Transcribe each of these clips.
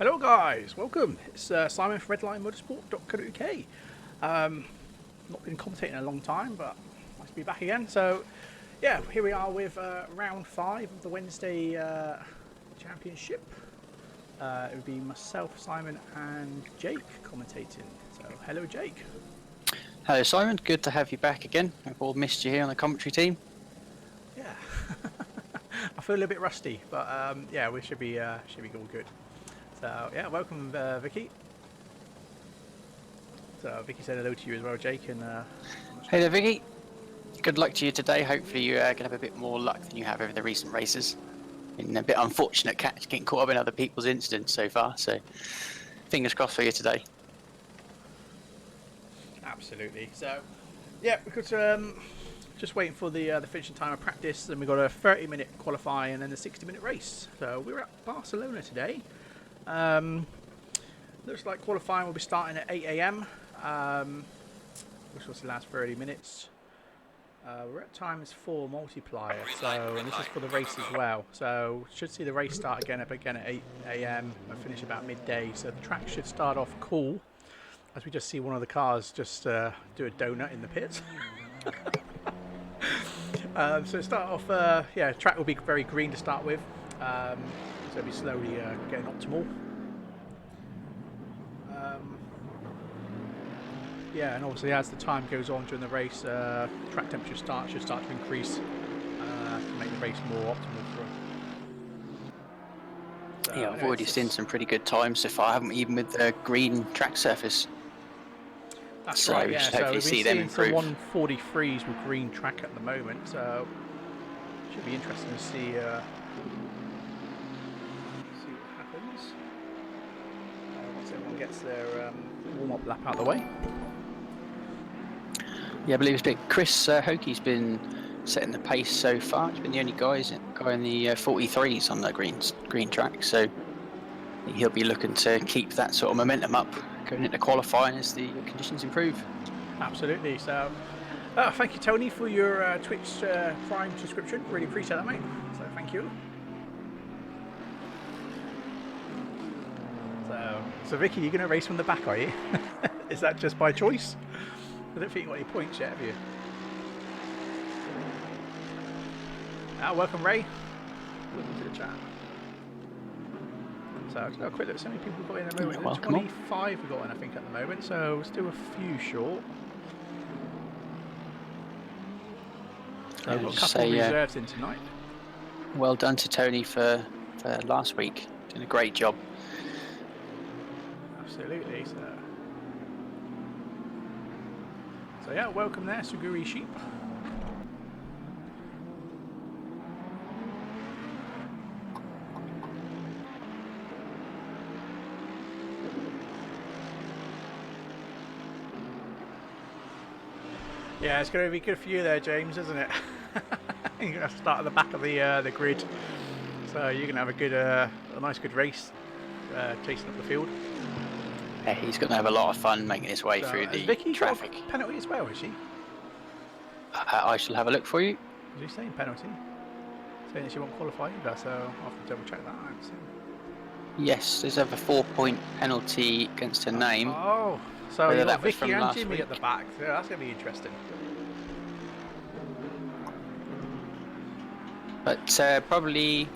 Hello guys, welcome. It's Simon from redlinemotorsport.co.uk. Not been commentating in a long time, but nice to be back again. So yeah, here we are with round 5 of the Wednesday championship. It would be myself, Simon and Jake commentating. So hello Jake. Hello Simon, good to have you back again. I've all missed you here on the commentary team. Yeah, I feel a little bit rusty, but yeah, we should be all good. So yeah, welcome Vicky. So Vicky said hello to you as well, Jake. And hey there, Vicky. Good luck to you today. Hopefully you can have a bit more luck than you have over the recent races. Been a bit unfortunate getting caught up in other people's incidents so far. So fingers crossed for you today. Absolutely. So yeah, because just waiting for the finishing time of practice. Then we got a 30-minute qualifying and then a 60-minute race. So we're at Barcelona today. Looks like qualifying will be starting at 8 AM, which was the last 30 minutes. We're at times 4 multiplier, so and this is for the race as well. So should see the race start again at 8 AM and finish about midday. So the track should start off cool, as we just see one of the cars just do a donut in the pits. So start off, yeah, track will be very green to start with. So it'll be slowly getting optimal. Yeah, and obviously as the time goes on during the race, track temperature should start to increase to make the race more optimal for them. So, Yeah, I've already seen some pretty good times so far, haven't we, even with the green track surface. That's right, yeah. So we've been seeing some 143s with green track at the moment, so should be interesting to see what happens once everyone gets their warm-up lap out of the way. Yeah, I believe it's been Chris Hokey's been setting the pace so far. He's been the only guy in the 43s on the green track, so he'll be looking to keep that sort of momentum up going into qualifying as the conditions improve. Absolutely. So thank you, Tony, for your Twitch Prime subscription. Really appreciate that, mate. So thank you. So Vicky, you're going to race from the back, are you? Is that just by choice? I don't think you got any points yet, have you? Welcome, Ray. Welcome to the chat. So I've got a quick look. So many people we've got in at the moment. 25 we've got in, I think, at the moment. So we're still a few short. So we've got a couple of reserves in tonight. Well done to Tony for last week. Doing a great job. Absolutely. So yeah, welcome there, Suguri Sheep. Yeah, it's going to be good for you there, James, isn't it? You're going to have to start at the back of the grid, so you're going to have a nice good race, chasing up the field. Yeah, he's going to have a lot of fun making his way through the Vicky traffic. Got a penalty as well, is she? I shall have a look for you. Is she saying penalty? Saying that she won't qualify either, so I'll have to double check that out. Yes, there's a 4-point penalty against her name. Oh, so you've got Vicky and Jimmy at the back. So that's going to be interesting. But probably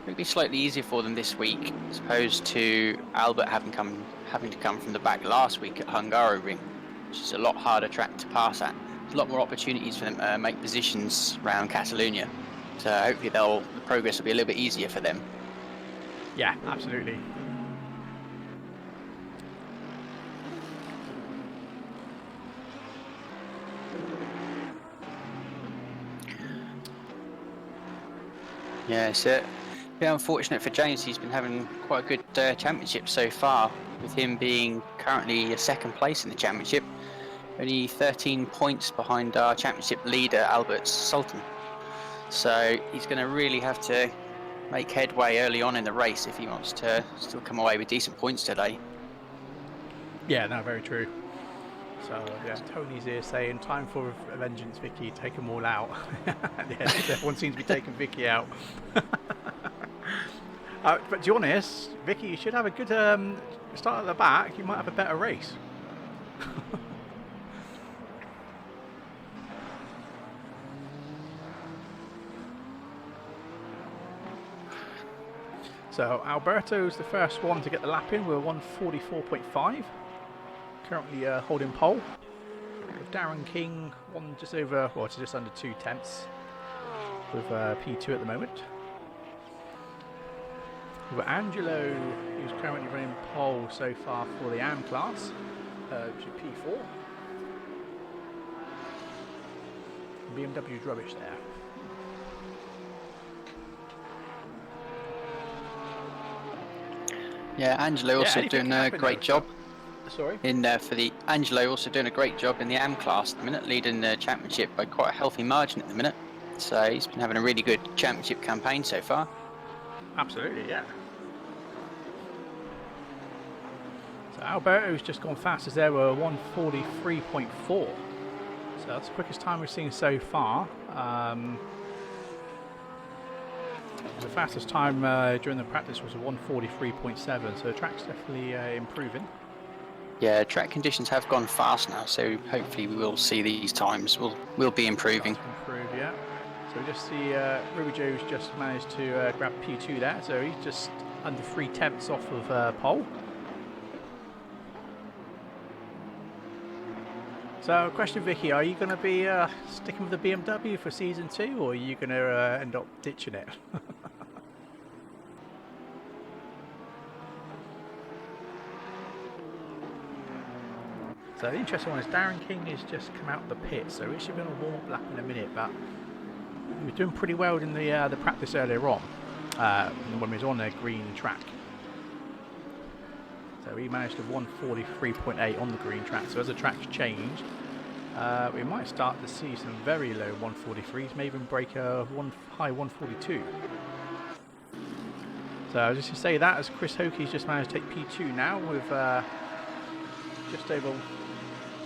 maybe slightly easier for them this week, as opposed to Albert having to come from the back last week at Hungaroring, which is a lot harder track to pass at. There's a lot more opportunities for them to make positions around Catalonia. So hopefully the progress will be a little bit easier for them. Yeah, absolutely. Yeah, it's a bit unfortunate for James. He's been having quite a good championship so far, with him being currently a second place in the championship, only 13 points behind our championship leader, Albert Sultan. So he's going to really have to make headway early on in the race if he wants to still come away with decent points today. Yeah, no, very true. So yeah, Tony's here saying, time for vengeance, Vicky, take them all out. Yes, everyone seems to be taking Vicky out. But to be honest, Vicky, you should have a good start at the back. You might have a better race. So Alberto's the first one to get the lap in. We're 1:44.5. Currently holding pole. With Darren King just over, well, it's just under 2 tenths with P2 at the moment. We've got Angelo, who's currently running pole so far for the AM class, which is P4. BMW's rubbish there. Yeah, Angelo also doing a great job. Sorry? For the Angelo also doing a great job in the AM class at the minute, leading the championship by quite a healthy margin at the minute. So he's been having a really good championship campaign so far. Absolutely, yeah. So Alberto's just gone fastest there. We're 1:43.4. So that's the quickest time we've seen so far. The fastest time during the practice was a 1:43.7. So the track's definitely improving. Yeah, track conditions have gone fast now, so hopefully we will see these times. We'll be improving. Improve, yeah. So we just see Ruby Joe's just managed to grab P2 there, so he's just under 3 tenths off of pole. So, question, Vicky, are you going to be sticking with the BMW for season 2, or are you going to end up ditching it? So the interesting one is Darren King has just come out of the pit, so he should be on a warm-up lap in a minute, but he was doing pretty well in the practice earlier on when he was on a green track. So he managed a 1:43.8 on the green track. So as the track's changed, we might start to see some very low 1:43s, maybe even break a high 1:42. So just to say that, as Chris Hokey's just managed to take P2 now with just over.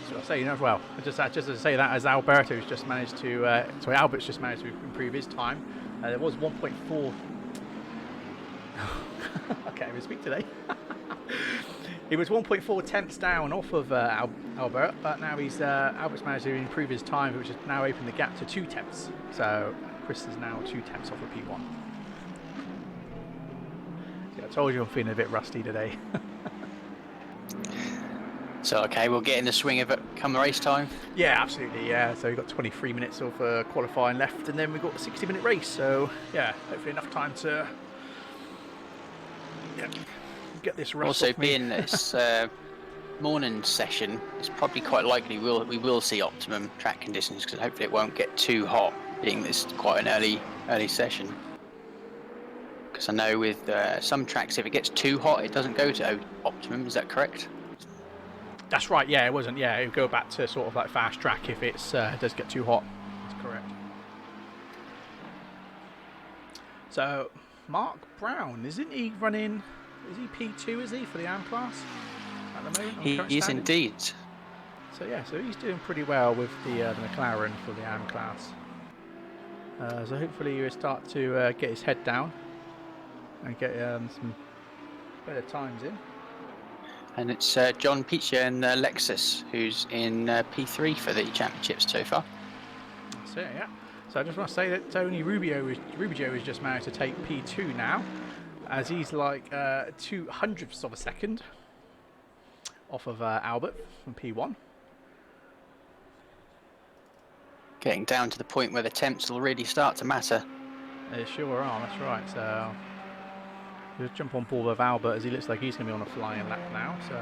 So I'll say, well, just to say that, as Alberto's just managed to, Albert's just managed to improve his time. There was 1.4. I can't even speak today. He was 1.4 tenths down off of Albert, but now Albert's managed to improve his time, which has now opened the gap to 2 tenths. So Chris is now 2 tenths off of P1. Yeah, I told you I'm feeling a bit rusty today. So okay, we'll get in the swing of it come the race time. Yeah, absolutely. Yeah, so we've got 23 minutes of qualifying left, and then we've got a 60-minute race. So yeah, hopefully enough time to get this rust also off me. being this morning session, it's probably quite likely we will see optimum track conditions, because hopefully it won't get too hot, being this quite an early session. Because I know with some tracks, if it gets too hot, it doesn't go to optimum. Is that correct? That's right, yeah, it wasn't, yeah, it would go back to sort of like fast track if it does get too hot. That's correct. So, Mark Brown, isn't he running, is he P2, is he, for the AM class at the moment? He is indeed. So yeah, so he's doing pretty well with the McLaren for the AM class. So hopefully he'll start to get his head down and get some better times in. And it's John Picha and Lexus who's in P3 for the championships so far. That's it, yeah. So I just want to say that Tony Rubio has just managed to take P2 now, as he's like 200ths of a second off of Albert from P1. Getting down to the point where the temps will really start to matter. They sure are, that's right. So just jump on board with Albert, as he looks like he's going to be on a flying lap now. So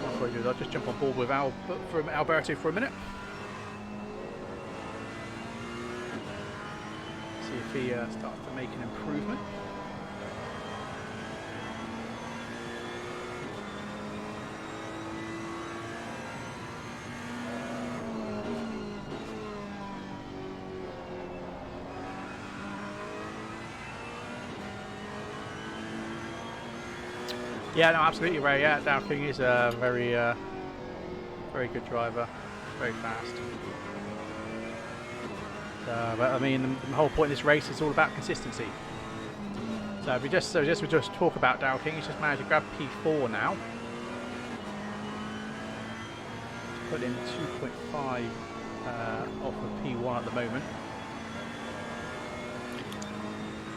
what I'll do is I'll just jump on board with Alberto for a minute. See if he starts to make an improvement. Yeah, no, absolutely, Ray. Yeah, Dow King is a very, very good driver, very fast. But I mean, the whole point of this race is all about consistency. So if we just talk about Daryl King, he's just managed to grab P4 now. Put in 2.5 off of P1 at the moment.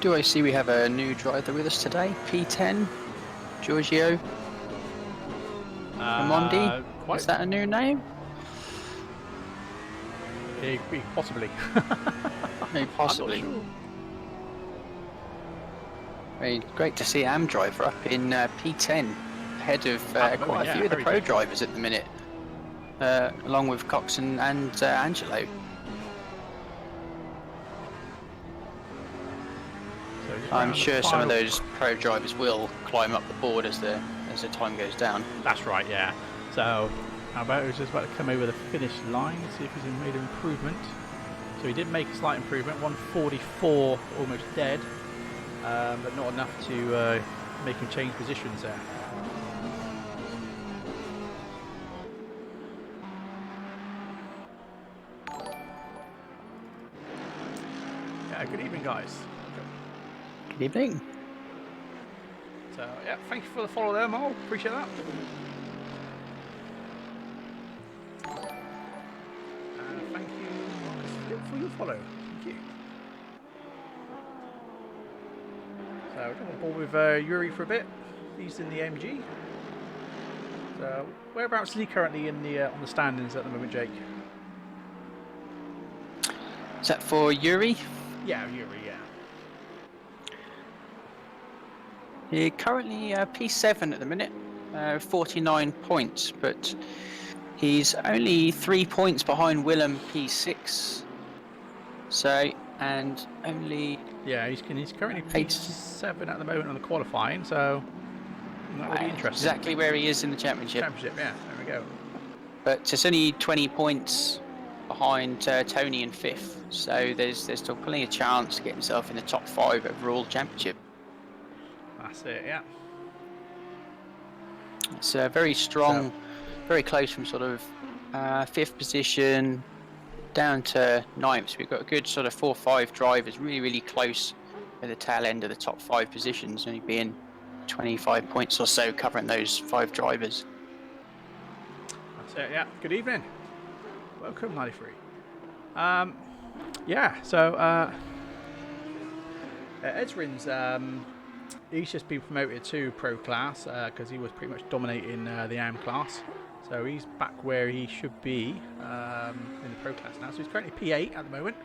Do I see we have a new driver with us today? P10, Giorgio Ramondi. Is that a new name? Possibly. Maybe possibly. I'm not sure. Very great to see Am driver up in P10, ahead of quite a few of the pro drivers at the minute, along with Coxon and Angelo. So I'm sure some of those pro drivers will climb up the board as the time goes down. That's right, yeah. So how about he's just about to come over the finish line, see if he's made an improvement. So he did make a slight improvement, 144 almost dead. But not enough to make him change positions there. Yeah, good evening, guys. Good evening. So, yeah, thank you for the follow there, Mo. Appreciate that. Thank you for your follow. Thank you. So we're on board with Yuri for a bit. He's in the MG. So whereabouts is he currently in the on the standings at the moment, Jake? Is that for Yuri? Yeah, Yuri. Yeah. He's currently P7 at the minute, 49 points, but he's only 3 points behind Willem P6. So, and only... Yeah, he's currently P7 at the moment on the qualifying, so that would be interesting. Exactly where he is in the championship. Championship, yeah, there we go. But it's only 20 points behind Tony in 5th, so there's still plenty of chance to get himself in the top 5 overall championship. That's it, yeah. It's very strong, very close from sort of 5th position down to 9th. So we've got a good sort of 4 or 5 drivers really close at the tail end of the top 5 positions, only being 25 points or so covering those 5 drivers. That's it, yeah. Good evening. Welcome, 93. Yeah, so Ezrin's he's just been promoted to pro class because he was pretty much dominating the AM class. So he's back where he should be in the pro class now. So he's currently P8 at the moment.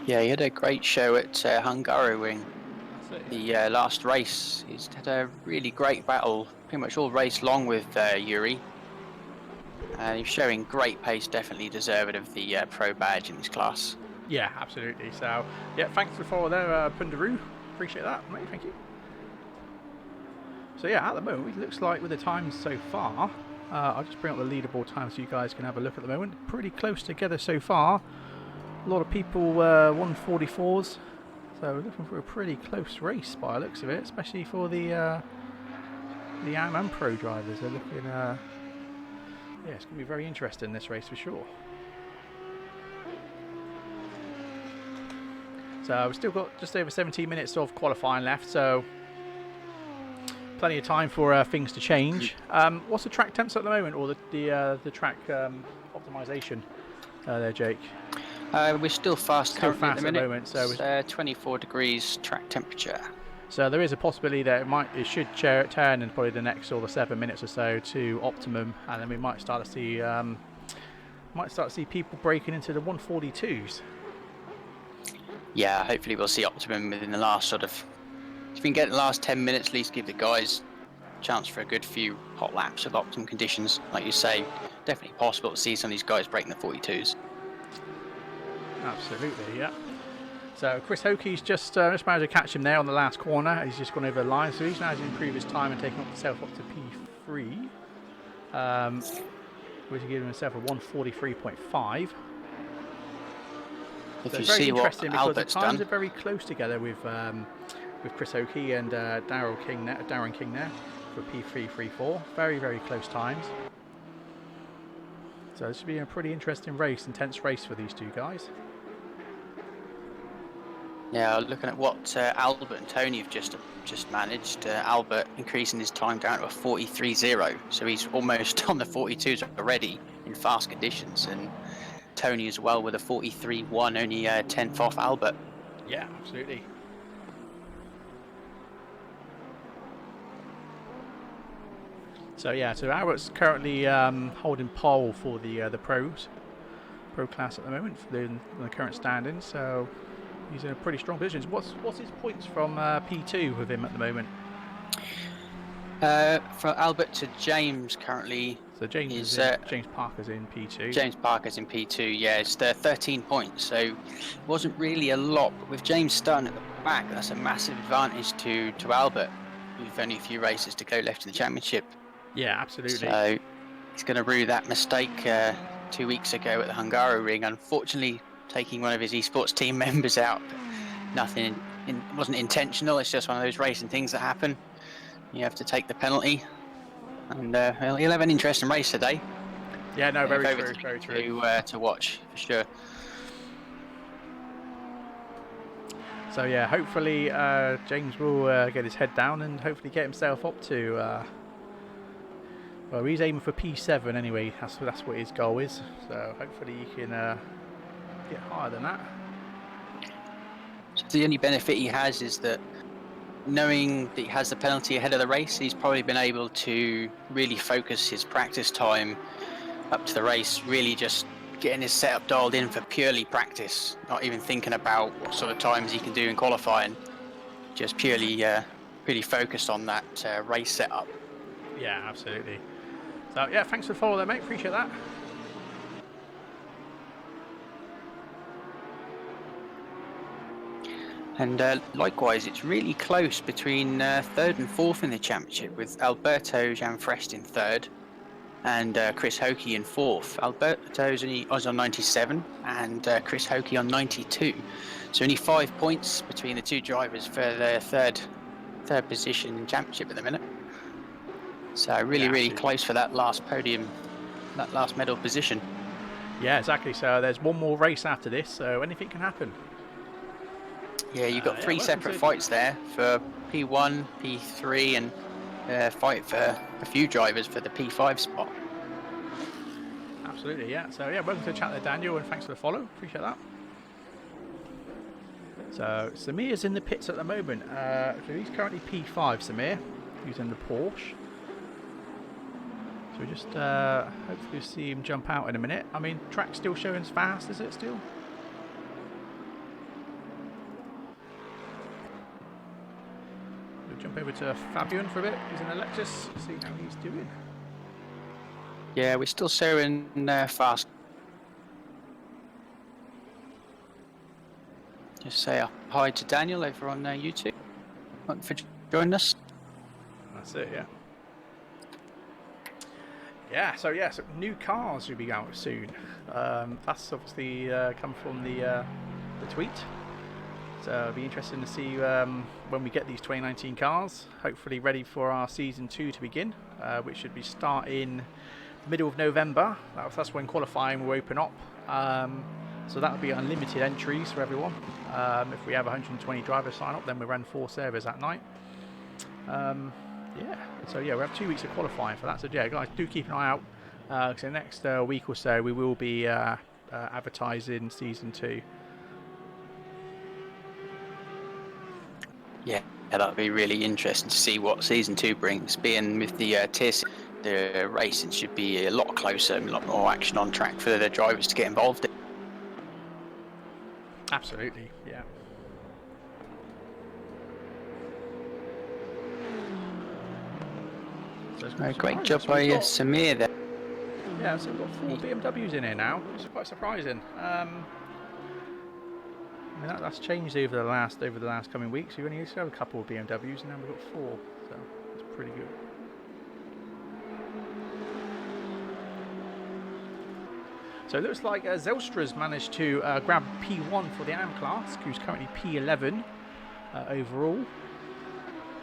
Yeah, he had a great show at Hungaroring. The last race. He's had a really great battle, pretty much all race long with Yuri. He's showing great pace, definitely deserving of the pro badge in this class. Yeah, absolutely. So, yeah, thanks for the follow there, Pundaroo. Appreciate that, mate. Thank you. So, yeah, at the moment, it looks like with the times so far, I'll just bring up the leaderboard time so you guys can have a look at the moment. Pretty close together so far. A lot of people 144s. So, we're looking for a pretty close race by the looks of it, especially for the AM and pro drivers. They're looking, yeah, it's going to be very interesting, this race for sure. So we've still got just over 17 minutes of qualifying left, so plenty of time for things to change. What's the track temps at the moment, or the track optimization there, Jake? We're still fast currently at the moment, so it's 24 degrees track temperature. So there is a possibility that it should turn in probably the next sort of 7 minutes or so to optimum, and then we might start to see people breaking into the 142s. Yeah, hopefully we'll see optimum within the last sort of... If we can get the last 10 minutes, at least give the guys a chance for a good few hot laps of optimum conditions. Like you say, definitely possible to see some of these guys breaking the 42s. Absolutely, yeah. So Chris Hokey's just managed to catch him there on the last corner. He's just gone over the line, so he's managed to improve his time and taking himself up to P3. Which is giving himself a 143.5. If you see what Albert's the times done, are very close together with Chris Hokey and Darren King there for P334. Very, very close times. So this should be a pretty interesting race, intense race for these two guys. Yeah, looking at what Albert and Tony have just managed. Albert increasing his time down to a 43.0, so he's almost on the 42s already in fast conditions, and Tony as well with a 43.1, only 10th off Albert. Yeah, absolutely. So yeah, so Albert's currently holding pole for the pro class at the moment for the current standings. So he's in a pretty strong position. What's his points from P2 with him at the moment? From Albert to James currently. So James Parker's in P2. James Parker's in P2. Yeah, it's 13 points. So it wasn't really a lot, but with James starting at the back, that's a massive advantage to Albert, with only a few races to go left in the championship. Yeah, absolutely. So he's going to rue that mistake 2 weeks ago at the Hungaroring. Unfortunately, taking one of his esports team members out. Nothing, it wasn't intentional. It's just one of those racing things that happen. You have to take the penalty, and he'll have an interesting race today. Yeah, no, very true. To watch for sure. So yeah, hopefully James will get his head down and hopefully get himself up to. Well, he's aiming for P7 anyway. That's what his goal is. So hopefully he can get higher than that. So the only benefit he has is that, knowing that he has the penalty ahead of the race, he's probably been able to really focus his practice time up to the race, really just getting his setup dialed in for purely practice, not even thinking about what sort of times he can do in qualifying, just purely focused on that race setup. Yeah, absolutely. So yeah, thanks for the follow there, mate. Appreciate that. And likewise, it's really close between third and fourth in the championship, with Alberto Janfrest in third and Chris Hokie in fourth. Alberto's on 97 and Chris Hokie on 92. So only 5 points between the two drivers for the third position in championship at the minute. So really close for that last podium, that last medal position. Yeah, exactly. So there's one more race after this, so anything can happen. Yeah, you've got three separate fights there for P1, P3, and fight for a few drivers for the P5 spot. Absolutely, yeah. So yeah, welcome to the chat there, Daniel, and thanks for the follow. Appreciate that. So Samir's in the pits at the moment. So he's currently P5, Samir. He's in the Porsche. So we just hopefully see him jump out in a minute. I mean, track's still showing as fast, is it still? We'll jump over to Fabian for a bit. He's in the Lexus. See how he's doing. Yeah, we're still showing fast. Just say hi to Daniel over on YouTube. Thank you for joining us. That's it, yeah. Yeah, so new cars will be out soon. That's obviously come from the tweet. So it'll be interesting to see when we get these 2019 cars, hopefully ready for our Season 2 to begin, which should be starting middle of November. That's when qualifying will open up. So that'll be unlimited entries for everyone. If we have 120 drivers sign up, then we run 4 servers that night. Yeah, so yeah, we have 2 weeks of qualifying for that. So yeah, guys, do keep an eye out. Because the next week or so, we will be advertising Season 2. Yeah, that'll be really interesting to see what Season 2 brings. Being with the tiers, the racing should be a lot closer, a lot more action on track for the drivers to get involved in. Absolutely, yeah. So great job by Samir there. Yeah, so we've got 4 BMWs in here now, which is quite surprising. I mean, that's changed over the last coming weeks. We only used to have a couple of BMWs, and now we've got 4, so that's pretty good. So it looks like Zelstra's managed to grab P1 for the AM class, who's currently P11 overall.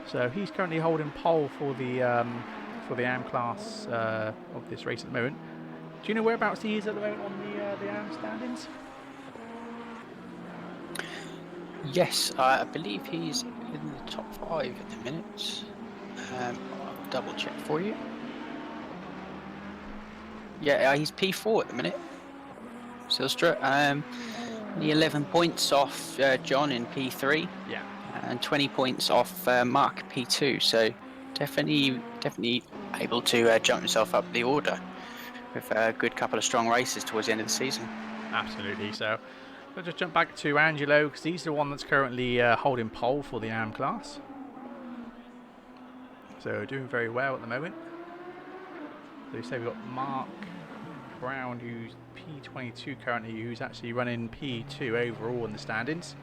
So he's currently holding pole for the AM class of this race at the moment. Do you know whereabouts he is at the moment on the AM standings? Yes, I believe he's in the top 5 at the minute. I'll double check for you. Yeah, he's P4 at the minute. Silstra. Only 11 points off John in P3. Yeah. And 20 points off Mark P2. So definitely able to jump himself up the order with a good couple of strong races towards the end of the season. Absolutely. So I'll just jump back to Angelo because he's the one that's currently holding pole for the AM class. So doing very well at the moment. So you say we've got Mark Brown, who's P22 currently, who's actually running P2 overall in the standings.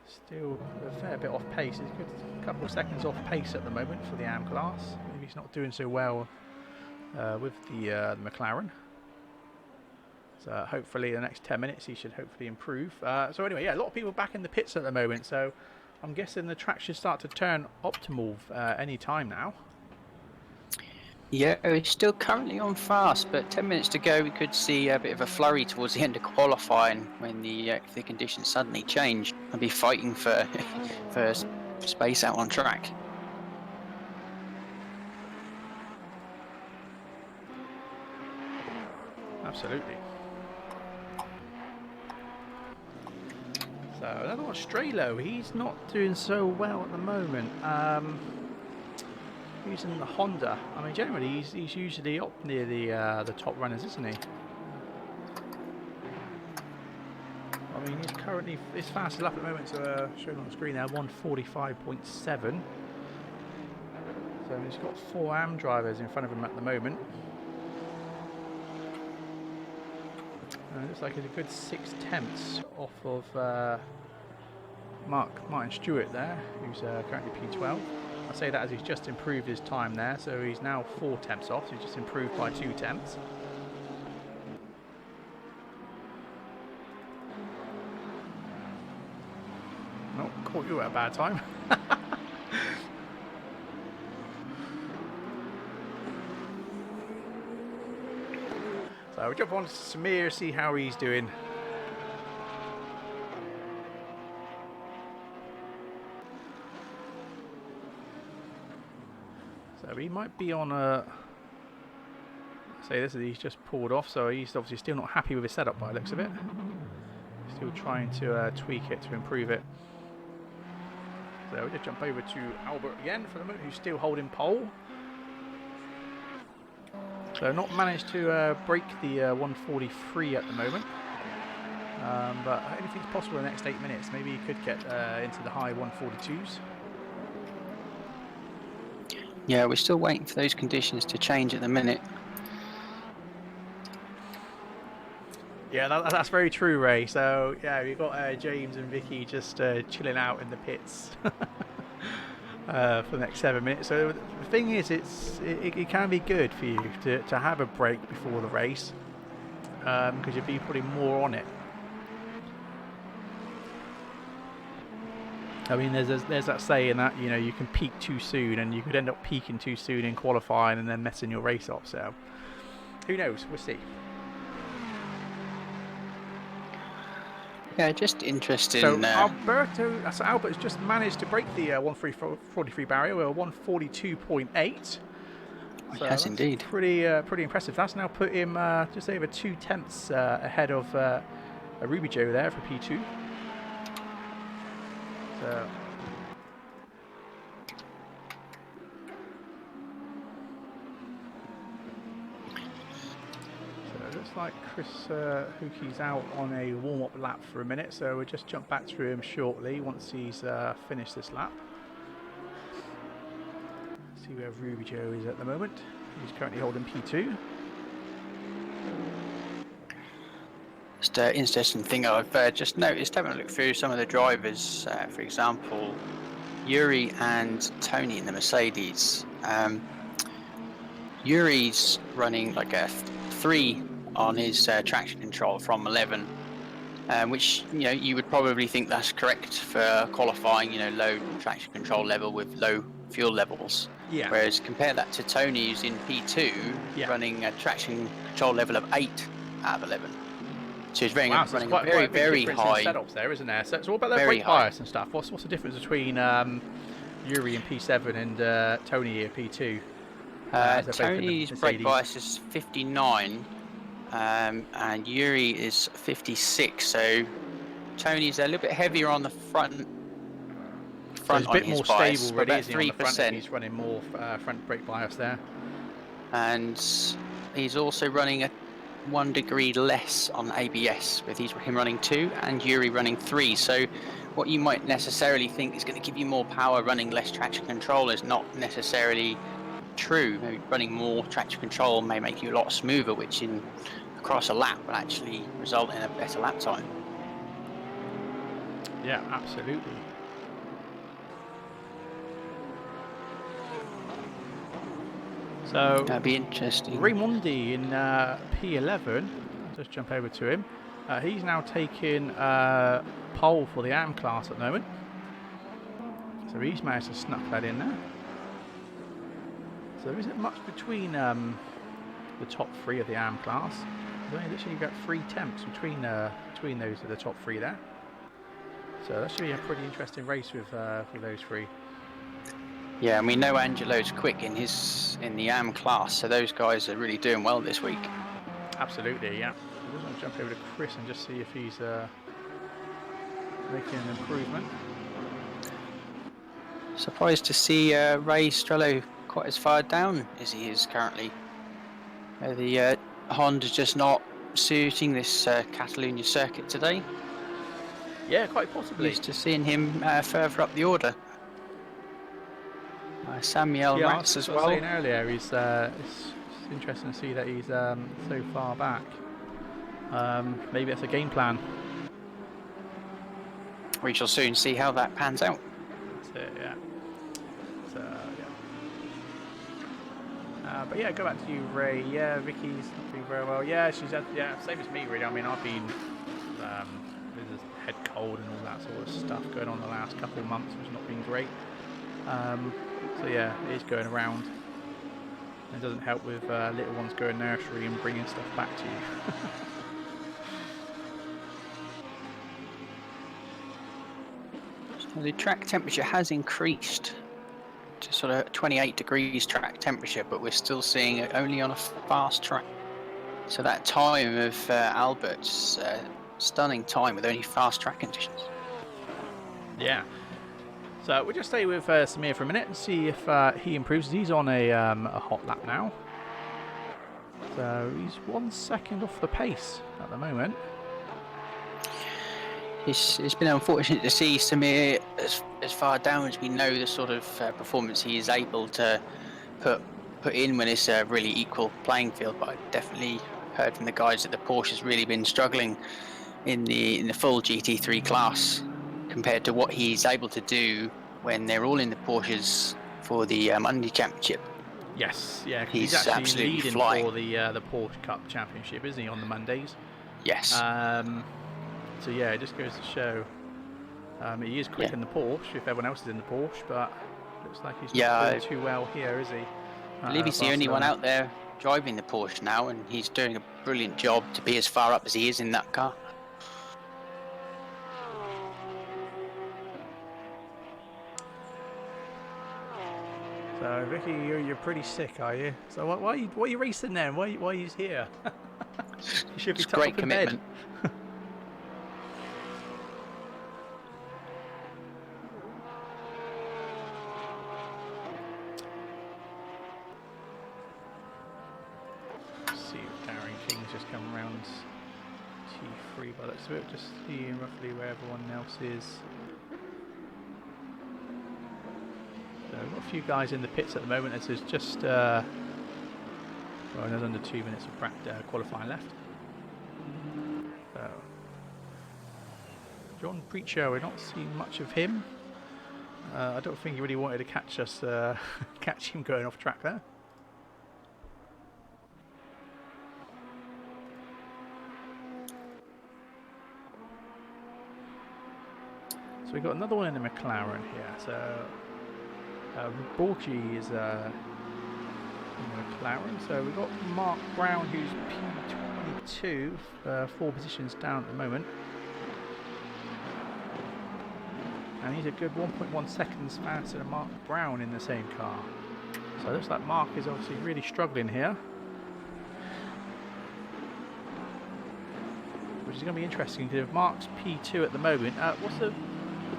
Still a fair bit off pace. He's a good couple of seconds off pace at the moment for the AM class. Maybe he's not doing so well with the McLaren. So hopefully in the next 10 minutes he should hopefully improve. So anyway, yeah, a lot of people back in the pits at the moment. So I'm guessing the track should start to turn optimal any time now. Yeah, it's still currently on fast, but 10 minutes to go, we could see a bit of a flurry towards the end of qualifying when the conditions suddenly change and be fighting for for space out on track. Absolutely. So another one, Strelo. He's not doing so well at the moment. Using the Honda. I mean, generally he's usually up near the top runners, isn't he? I mean, he's currently his fastest lap at the moment, so shown on the screen there, 1:45.7. So he's got 4 AM drivers in front of him at the moment. And it looks like he's a good 6 tenths off of Martin Stewart there, who's currently P12. I say that as he's just improved his time there, so he's now 4 tenths off, so he's just improved by 2 tenths. Oh, caught you at a bad time. So we'll jump on to Samir, see how he's doing. So he might be on a... Say this, he's just pulled off, so he's obviously still not happy with his setup by the looks of it. Still trying to tweak it to improve it. So we'll just jump over to Albert again for the moment, who's still holding pole. So not managed to break the 143 at the moment. But anything's possible in the next 8 minutes. Maybe he could get into the high 142s. Yeah, we're still waiting for those conditions to change at the minute. Yeah, that's very true, Ray. So yeah, we've got James and Vicky just chilling out in the pits for the next 7 minutes. So the thing is, it can be good for you to have a break before the race because you'll be putting more on it. I mean, there's that saying that, you know, you can peak too soon, and you could end up peaking too soon in qualifying and then messing your race up. So who knows? We'll see. Yeah, just interesting. So Albert's just managed to break the 143 barrier with a 142.8. So yes, indeed. Pretty impressive. That's now put him just over 2 tenths ahead of Ruby Joe there for P2. So it looks like Chris Hookie's out on a warm-up lap for a minute, so we'll just jump back through him shortly once he's finished this lap. See where Ruby Joe is at the moment. He's currently holding P2. Just an interesting thing I've just noticed, having a look through some of the drivers, for example, Yuri and Tony in the Mercedes. Yuri's running like a 3 on his traction control from 11, which, you know, you would probably think that's correct for qualifying, you know, low traction control level with low fuel levels. Yeah. Whereas compare that to Tony, who's in P2, running a traction control level of 8 out of 11. So he's Wow, so running there's a very, quite a big very difference high, in setups there, isn't there? So what about their very brake high. bias and stuff? What's the difference between Yuri in P7 and Tony here P2? As they're both in the Tony's brake Mercedes. bias is 59, and Yuri is 56. So Tony's a little bit heavier on the front So he's a on bit his more bias, stable, by really, about isn't he, on the front if 3%. he's running more front brake bias there. And he's also running a 1 degree less on ABS, with him running 2 and Yuri running 3. So what you might necessarily think is going to give you more power running less traction control is not necessarily true. Maybe running more traction control may make you a lot smoother, which across a lap will actually result in a better lap time. Yeah, absolutely. So That'd be interesting. Raimondi in P11, I'll just jump over to him. He's now taking pole for the AM class at the moment. So he's managed to snuck that in there. So there isn't much between the top 3 of the AM class. Literally you've got 3 temps between those are the top 3 there. So that should be a pretty interesting race with those 3. Yeah, and we know Angelo's quick in the AM class, so those guys are really doing well this week. Absolutely, yeah. I'm just going to jump over to Chris and just see if he's making an improvement. Surprised to see Ray Strello quite as far down as he is currently. The Honda's just not suiting this Catalonia circuit today. Yeah, quite possibly. Used to seeing him further up the order. Samuel Yeah, Ratz as well. I was saying earlier, it's interesting to see that he's so far back. Maybe that's a game plan. We shall soon see how that pans out. That's it, yeah. So, yeah. But yeah, go back to you, Ray. Yeah, Vicky's not doing very well. Yeah, she's same as me, really. I mean, I've been with a head cold and all that sort of stuff going on the last couple of months, which has not been great. So yeah, it is going around. It doesn't help with little ones going nursery and bringing stuff back to you. So the track temperature has increased to sort of 28 degrees track temperature, but we're still seeing it only on a fast track. So that time of Albert's stunning time with only fast track conditions. Yeah. So we'll just stay with Samir for a minute and see if he improves. He's on a hot lap now. So he's 1 second off the pace at the moment. It's been unfortunate to see Samir as far down as we know the sort of performance he is able to put in when it's a really equal playing field. But I've definitely heard from the guys that the Porsche has really been struggling in the full GT3 class compared to what he's able to do when they're all in the Porsches for the Monday Championship. Yes, yeah, He's actually absolutely leading flying for the Porsche Cup Championship, isn't he, on the Mondays? Yes. So yeah, it just goes to show he is quick in the Porsche if everyone else is in the Porsche, but looks like he's not doing too well here, is he? I believe he's the only one out there driving the Porsche now, and he's doing a brilliant job to be as far up as he is in that car. So Vicky, you're pretty sick, are you? So why are you racing then? Why are you here? You should be tucked up in bed. See if Darren King's just come around T3 by the looks of it, just seeing roughly where everyone else is. So we've got a few guys in the pits at the moment. This is just well, there's under 2 minutes of qualifying left. So John Preacher, we're not seeing much of him. I don't think he really wanted to catch us, catch him going off track there. So we've got another one in the McLaren here. So Borgi is McLaren. So we've got Mark Brown, who's P22, 4 positions down at the moment. And he's a good 1.1 seconds faster than Mark Brown in the same car. So it looks like Mark is obviously really struggling here. Which is going to be interesting, because if Mark's P2 at the moment, what's the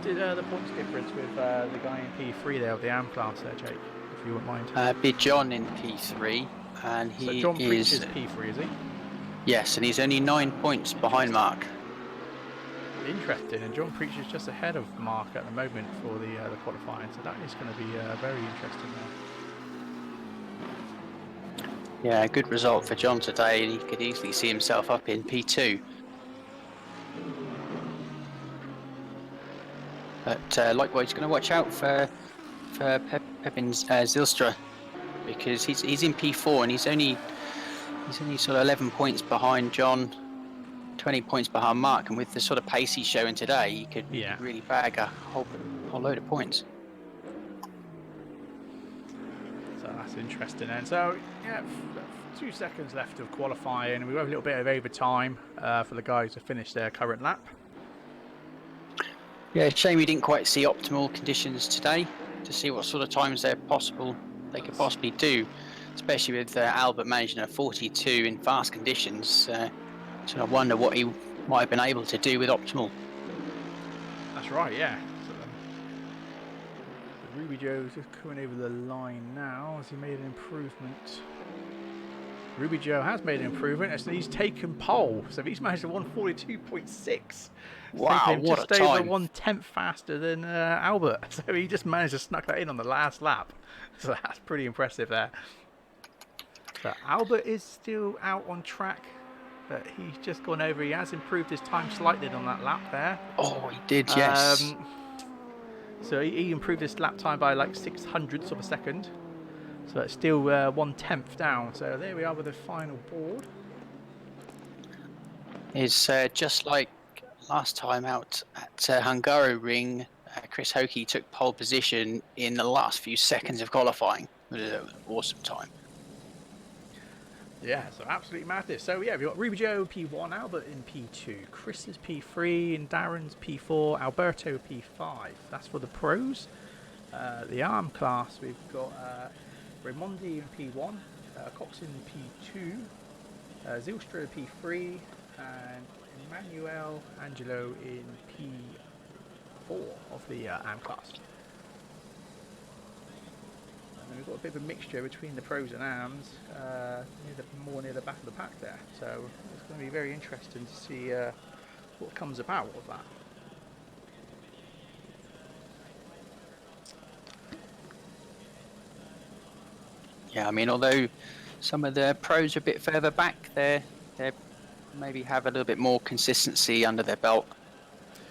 points difference with the guy in P3 there, of the AM class there, Jake, if you wouldn't mind? Big John in P3, and he so John is... Preacher's P3, is he? Yes, and he's only 9 points behind Mark. Interesting, and John Preacher's just ahead of Mark at the moment for the qualifying, so that is going to be very interesting there. Yeah, good result for John today, and he could easily see himself up in P2. But likewise, he's going to watch out for Pepin Zylstra, because he's in P4 and he's only sort of 11 points behind John, 20 points behind Mark, and with the sort of pace he's showing today, he could really bag a whole load of points. So that's interesting. And so, yeah, 2 seconds left of qualifying. We have a little bit of overtime for the guys to finish their current lap. Yeah, shame we didn't quite see optimal conditions today to see what sort of times they could possibly do, especially with Albert managing a 42 in fast conditions. So I wonder what he might have been able to do with optimal. That's right, yeah. So, Ruby Joe's just coming over the line now. Has he made an improvement? Ruby Joe has made an improvement, and he's taken pole. So he's managed a 142.6. Wow, what a time. Just over 1/10 faster than Albert. So he just managed to snuck that in on the last lap. So that's pretty impressive there. So Albert is still out on track, but he's just gone over. He has improved his time slightly on that lap there. Oh, he did, yes. So he improved his lap time by like 0.06 of a second. So it's still 1/10 down. So there we are with the final board. It's just like last time out at Hungaroring, Chris Hokie took pole position in the last few seconds of qualifying. It was an awesome time. Yeah, so absolutely madness. So yeah, we've got Ruby Joe P1, Albert in P2, Chris is P3, and Darren's P4, Alberto P5. That's for the pros. The ARM class, we've got Raimondi in P1, Cox in P2, Zylstra P3, and Emmanuel Angelo in P4 of the AM class. And we've got a bit of a mixture between the pros and AMs, more near the back of the pack there. So it's going to be very interesting to see what comes about of that. Yeah, I mean, although some of the pros are a bit further back, they maybe have a little bit more consistency under their belt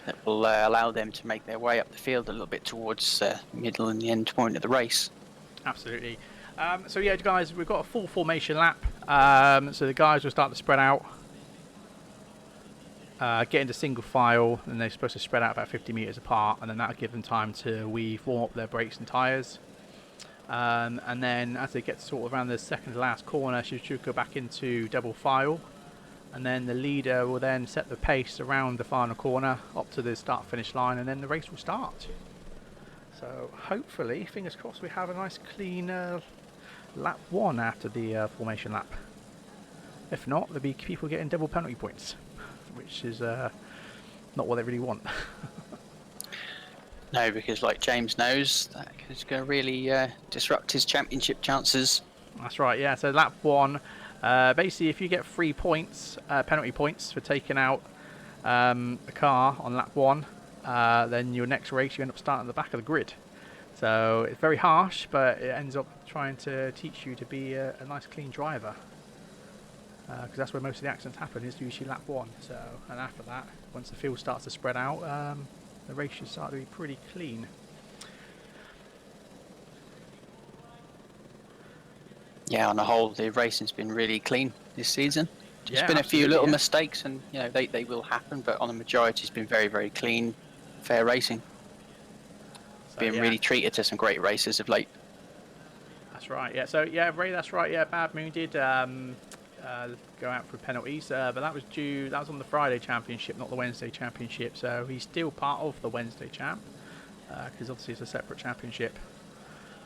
that will allow them to make their way up the field a little bit towards the middle and the end point of the race. Absolutely. So yeah, guys, we've got a full formation lap. So the guys will start to spread out, get into single file, and they're supposed to spread out about 50 metres apart, and then that'll give them time to warm up their brakes and tyres. And then as they get sort of around the second to last corner, she should go back into double file, and then the leader will then set the pace around the final corner up to the start finish line, and then the race will start. So hopefully, fingers crossed, we have a nice clean lap 1 after the formation lap. If not, there'll be people getting double penalty points, which is not what they really want. No, because like James knows, that is going to really disrupt his championship chances. That's right, yeah. So lap 1, basically if you get 3 points, penalty points for taking out a car on lap 1, then your next race you end up starting at the back of the grid. So it's very harsh, but it ends up trying to teach you to be a nice clean driver. Because that's where most of the accidents happen, is usually lap 1. So, and after that, once the field starts to spread out, the race should start to be pretty clean. Yeah, on the whole, the racing's been really clean this season. There's been a few absolutely, little mistakes, and you know they will happen, but on the majority, it's been very, very clean, fair racing. So, Being really treated to some great races of late. That's right. Yeah. So yeah, Ray. That's right. Yeah. Bad Moon did go out for penalties, but that was due. That was on the Friday championship, not the Wednesday championship. So he's still part of the Wednesday champ because obviously it's a separate championship.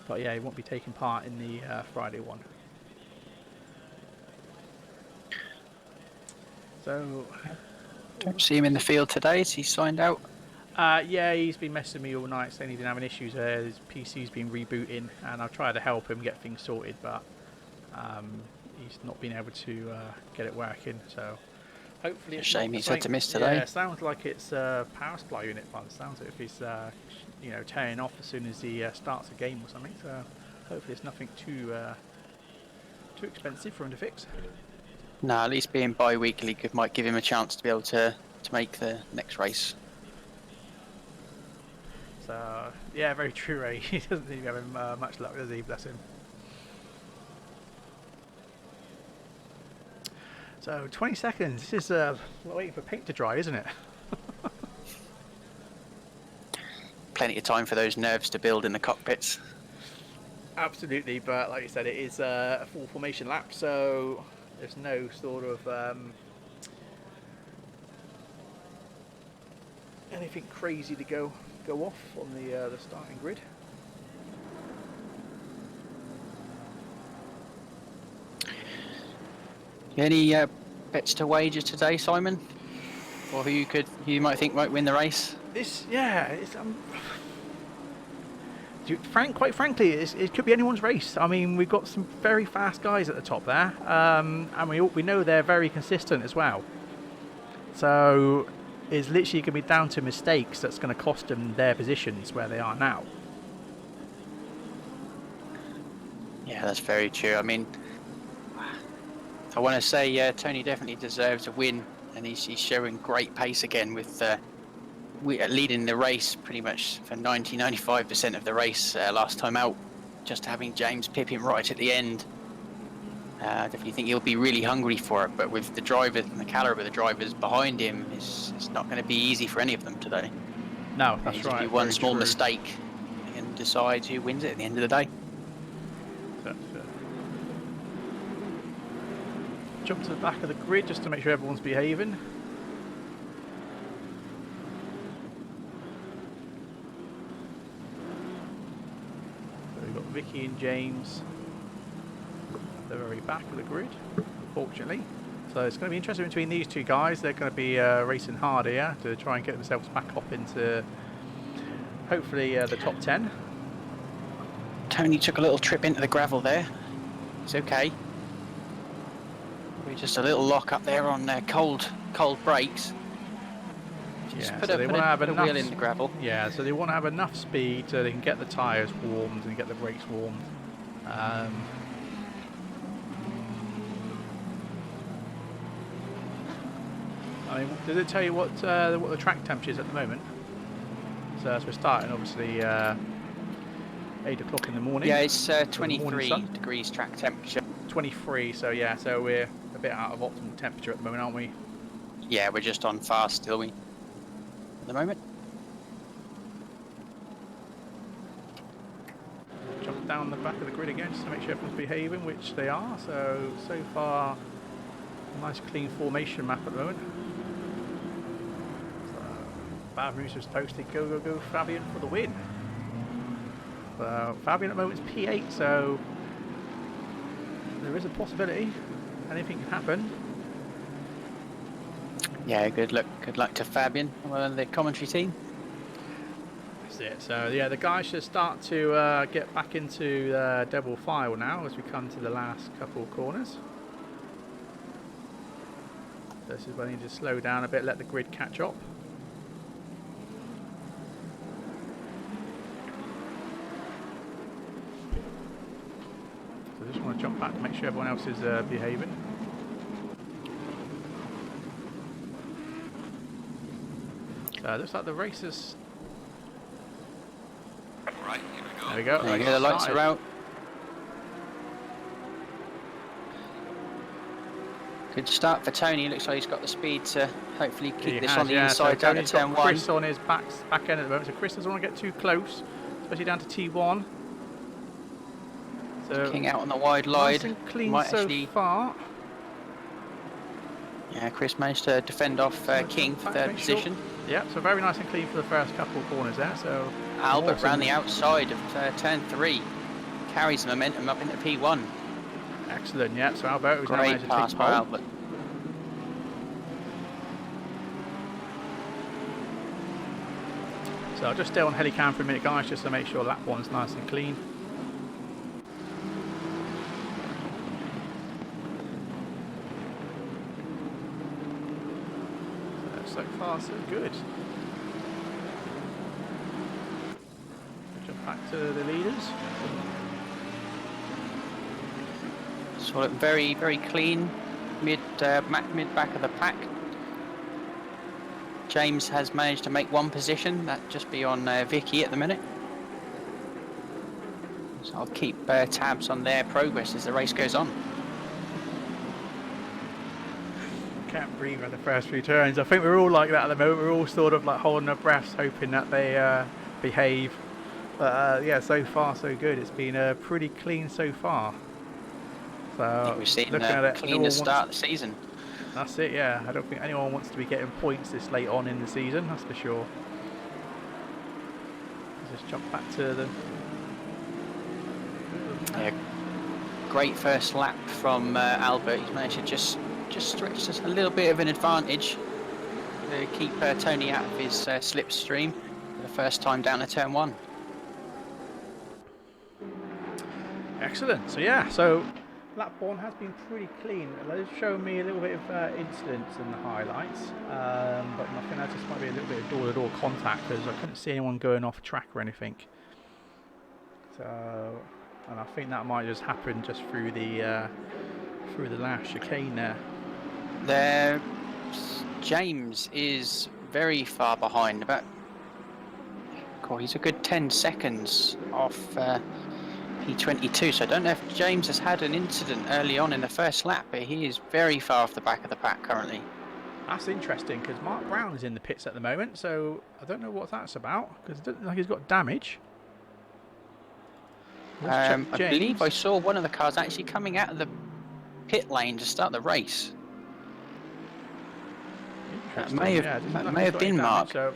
But yeah, he won't be taking part in the Friday one. So Don't see him in the field today. Is he signed out? yeah, he's been messing me all night, saying he's been having issues. His PC's been rebooting, and I've tried to help him get things sorted, but he's not been able to get it working. So hopefully, it's Shame not he's had to miss today. Yeah, it sounds like it's a power supply unit fault. It sounds like if he's turning off as soon as he starts a game or something. So hopefully, it's nothing too expensive for him to fix. No, at least being bi-weekly might give him a chance to be able to make the next race. So yeah, very true, Ray. He doesn't seem to be having much luck, does he? Bless him. So 20 seconds. This is waiting for paint to dry, isn't it? Plenty of time for those nerves to build in the cockpits. Absolutely, but like you said, it is a full formation lap, so there's no sort of anything crazy to go off on the starting grid. Any bets to wager today, Simon? Or who you might think might win the race? It's quite frankly, it could be anyone's race. I mean, we've got some very fast guys at the top there, and we know they're very consistent as well. So it's literally going to be down to mistakes that's going to cost them their positions where they are now. Yeah, that's very true. I mean, I want to say Tony definitely deserves a win, and he's showing great pace again with leading the race pretty much for 95% of the race last time out, just having James pip him right at the end. I definitely think he'll be really hungry for it, but with the drivers and the calibre of the drivers behind him, it's not going to be easy for any of them today. No, that's right. One small mistake and decide who wins it at the end of the day. Jump to the back of the grid just to make sure everyone's behaving. So we've got Vicky and James at the very back of the grid, unfortunately. So it's going to be interesting between these two guys. They're going to be racing hard here to try and get themselves back up into hopefully the top 10. Tony took a little trip into the gravel there. It's okay. Just a little lock up there on cold brakes. Just put a wheel in the gravel. Yeah, so they want to have enough speed so they can get the tyres warmed and get the brakes warmed. I mean, does it tell you what the track temperature is at the moment? So as we're starting, obviously 8 o'clock in the morning. Yeah, it's 23 degrees track temperature. 23, so yeah, so we're a bit out of optimal temperature at the moment, aren't we? Yeah, we're just on fast still, at the moment. Jump down the back of the grid again just to make sure everyone's behaving, which they are. So far, a nice clean formation map at the moment. So, Bad Moose has posted go Fabian for the win. So Fabian at the moment is P8, so there is a possibility anything can happen. Yeah, good luck to Fabian and the commentary team. That's it. So yeah, the guys should start to get back into double file now as we come to the last couple of corners. This is when you need to slow down a bit, let the grid catch up. So I just want to jump back to make sure everyone else is behaving. Looks like the race is... Right, here we go. There we go. There you go, the lights are out. Good start for Tony. Looks like he's got the speed to hopefully keep this on the inside down to turn 1. Chris on his back end at the moment, so Chris doesn't want to get too close, especially down to T1. So King out on the wide nice line. and clean Might so actually, far. yeah, Chris managed to defend off King for third position. Yeah, so very nice and clean for the first couple of corners there. So Albert round the outside of turn 3. Carries the momentum up into P1. Excellent, yeah. So Albert was now Great managed to pass take by pole. Albert. So I'll just stay on helicam for a minute, guys, just to make sure lap one's nice and clean. So far, so good. Jump back to the leaders. So very, very clean mid back of the pack. James has managed to make one position, that just be on Vicky at the minute. So I'll keep tabs on their progress as the race goes on. Can't breathe on the first few turns. I think we're all like that at the moment. We're all sort of like holding our breaths, hoping that they behave. But yeah, so far so good. It's been pretty clean so far. So We've seen looking at it, cleanest start of the season. That's it, yeah. I don't think anyone wants to be getting points this late on in the season, that's for sure. Let's just jump back to the... Yeah, great first lap from Albert. He's managed to just stretch just a little bit of an advantage to keep Tony out of his slipstream for the first time down to turn 1. Excellent. So yeah, so lap 1 has been pretty clean. They've shown me a little bit of incidents in the highlights, but I think that just might be a little bit of door-to-door contact because I couldn't see anyone going off track or anything. So, and I think that might just happen just through the last chicane there. There, James is very far behind. About, God, he's a good 10 seconds off P22. So I don't know if James has had an incident early on in the first lap, but he is very far off the back of the pack currently. That's interesting because Mark Brown is in the pits at the moment, so I don't know what that's about because it doesn't look like he's got damage. I believe I saw one of the cars actually coming out of the pit lane to start the race. That may have been Mark. So.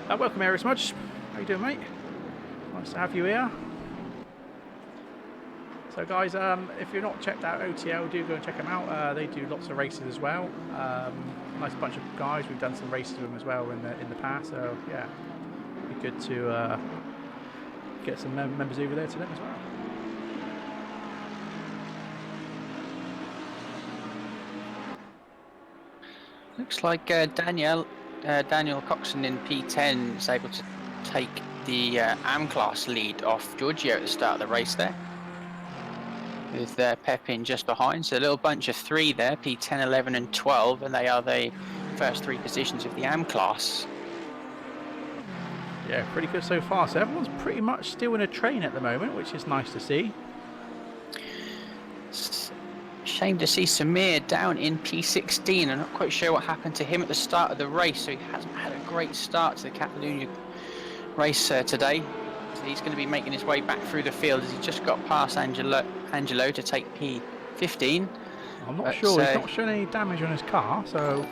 Yeah. Welcome, Eric Smudge. How you doing, mate? Nice to have you here. So, guys, if you're not checked out OTL, do go and check them out. They do lots of races as well. Nice bunch of guys. We've done some races with them as well in the past. So, yeah, it'd be good to get some members over there to them as well. Looks like Daniel Coxon in P10 is able to take the AM class lead off Giorgio at the start of the race there, with Pepin just behind. So a little bunch of 3 there, P10, 11 and 12, and they are the first 3 positions of the AM class. Yeah, pretty good so far. So everyone's pretty much still in a train at the moment, which is nice to see. Shame to see Samir down in P16. I'm not quite sure what happened to him at the start of the race, so he hasn't had a great start to the Catalunya race today. So he's going to be making his way back through the field as he just got past Angelo to take P15. I'm not sure. He's not shown any damage on his car, so...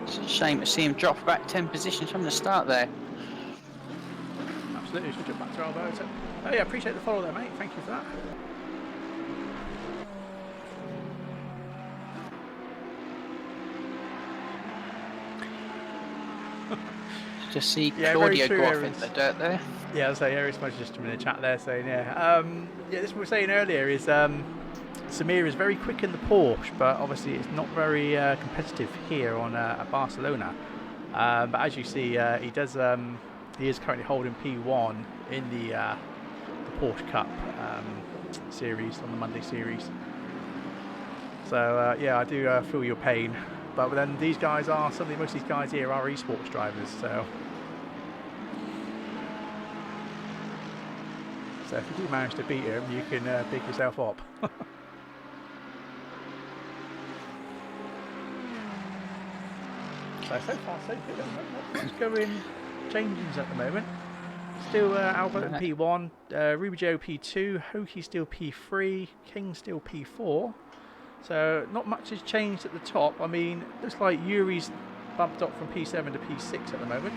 It's a shame to see him drop back 10 positions from the start there. Absolutely, should jump back to Alberto. Oh yeah, appreciate the follow there, mate. Thank you for that. Just see Claudia go off in the dirt there. Yeah, so Aries was just in the chat there saying, yeah, this is what we were saying earlier is Samir is very quick in the Porsche, but obviously it's not very competitive here on at Barcelona. But as you see, he is currently holding P1 in the Porsche Cup series on the Monday series. So yeah, I do feel your pain. But then these guys are most of these guys here are esports drivers. So if you do manage to beat him, you can pick yourself up. So far so good. What's going changes at the moment? Still Albert in P1, Ruby Joe P2, Hokie still P3, King still P4. So not much has changed at the top. I mean, looks like Yuri's bumped up from P7 to P6 at the moment.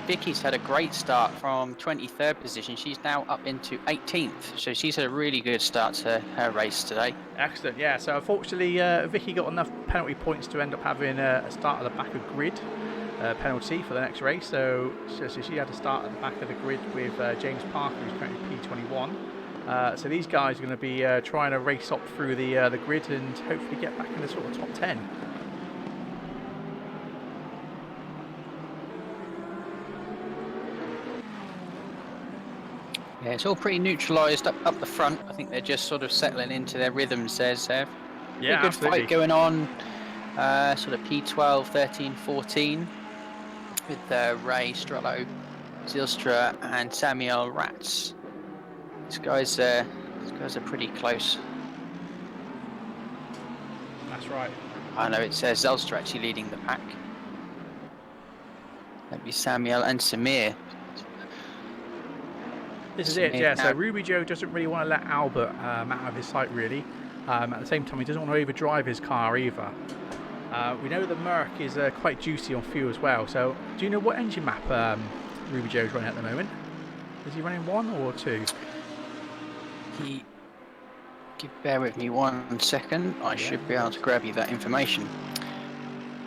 Vicky's had a great start from 23rd position. She's now up into 18th. So she's had a really good start to her race today. Excellent, yeah. So unfortunately, Vicky got enough penalty points to end up having a start at the back of grid penalty for the next race. So she had to start at the back of the grid with James Parker, who's currently P21. So these guys are going to be trying to race up through the grid and hopefully get back in the sort of top 10. Yeah, it's all pretty neutralised up the front. I think they're just sort of settling into their rhythms there, Sev. Yeah, good absolutely. fight going on, sort of P12, 13, 14 with Ray, Strello, Zilstra and Samuel Ratz. These guys are pretty close. That's right. I know it says Zilstra actually leading the pack. That'd be Samuel and Samir. This is it, yeah. So Ruby Joe doesn't really want to let Albert out of his sight, really. At the same time, he doesn't want to overdrive his car either. We know the Merc is quite juicy on fuel as well. So, do you know what engine map Ruby Joe's running at the moment? Is he running 1 or 2? Bear with me 1 second. I should be able to grab you that information.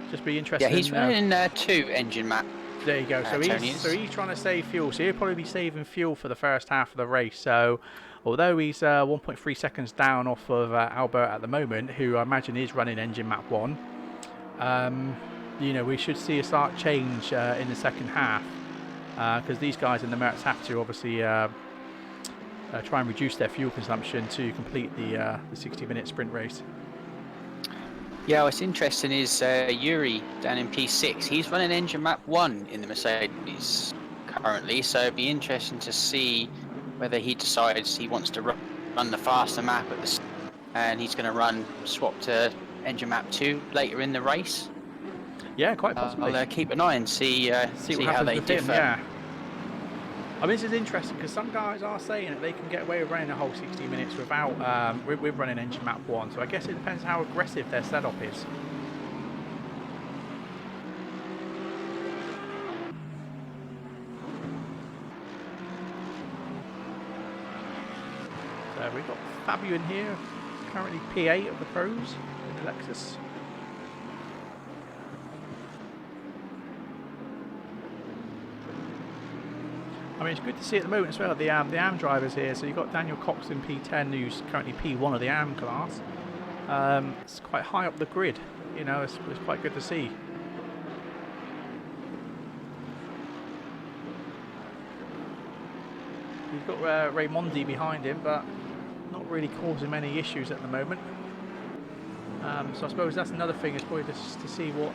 Just be interested. Yeah, he's running 2 engine map. There you go. So he's trying to save fuel. So he'll probably be saving fuel for the first half of the race. So although he's 1.3 seconds down off of Albert at the moment, who I imagine is running engine map 1, you know, we should see a start change in the second half because these guys in the Mercs have to obviously try and reduce their fuel consumption to complete the 60-minute sprint race. Yeah, what's interesting is Yuri down in P6. He's running engine map 1 in the Mercedes currently, so it'd be interesting to see whether he decides he wants to run the faster map at the and he's going to swap to engine map 2 later in the race. Yeah, quite possibly. I'll keep an eye and see how they differ. Yeah. I mean, this is interesting because some guys are saying that they can get away with running a whole 60 minutes without with running engine map 1. So I guess it depends how aggressive their setup is. So we've got Fabio in here, currently P8 of the pros in the Lexus. I mean, it's good to see at the moment as well the AM drivers here. So you've got Daniel Cox in P10, who's currently P1 of the AM class. It's quite high up the grid. You know, it's quite good to see. You've got Raimondi behind him, but not really causing many issues at the moment. So I suppose that's another thing, is probably just to see what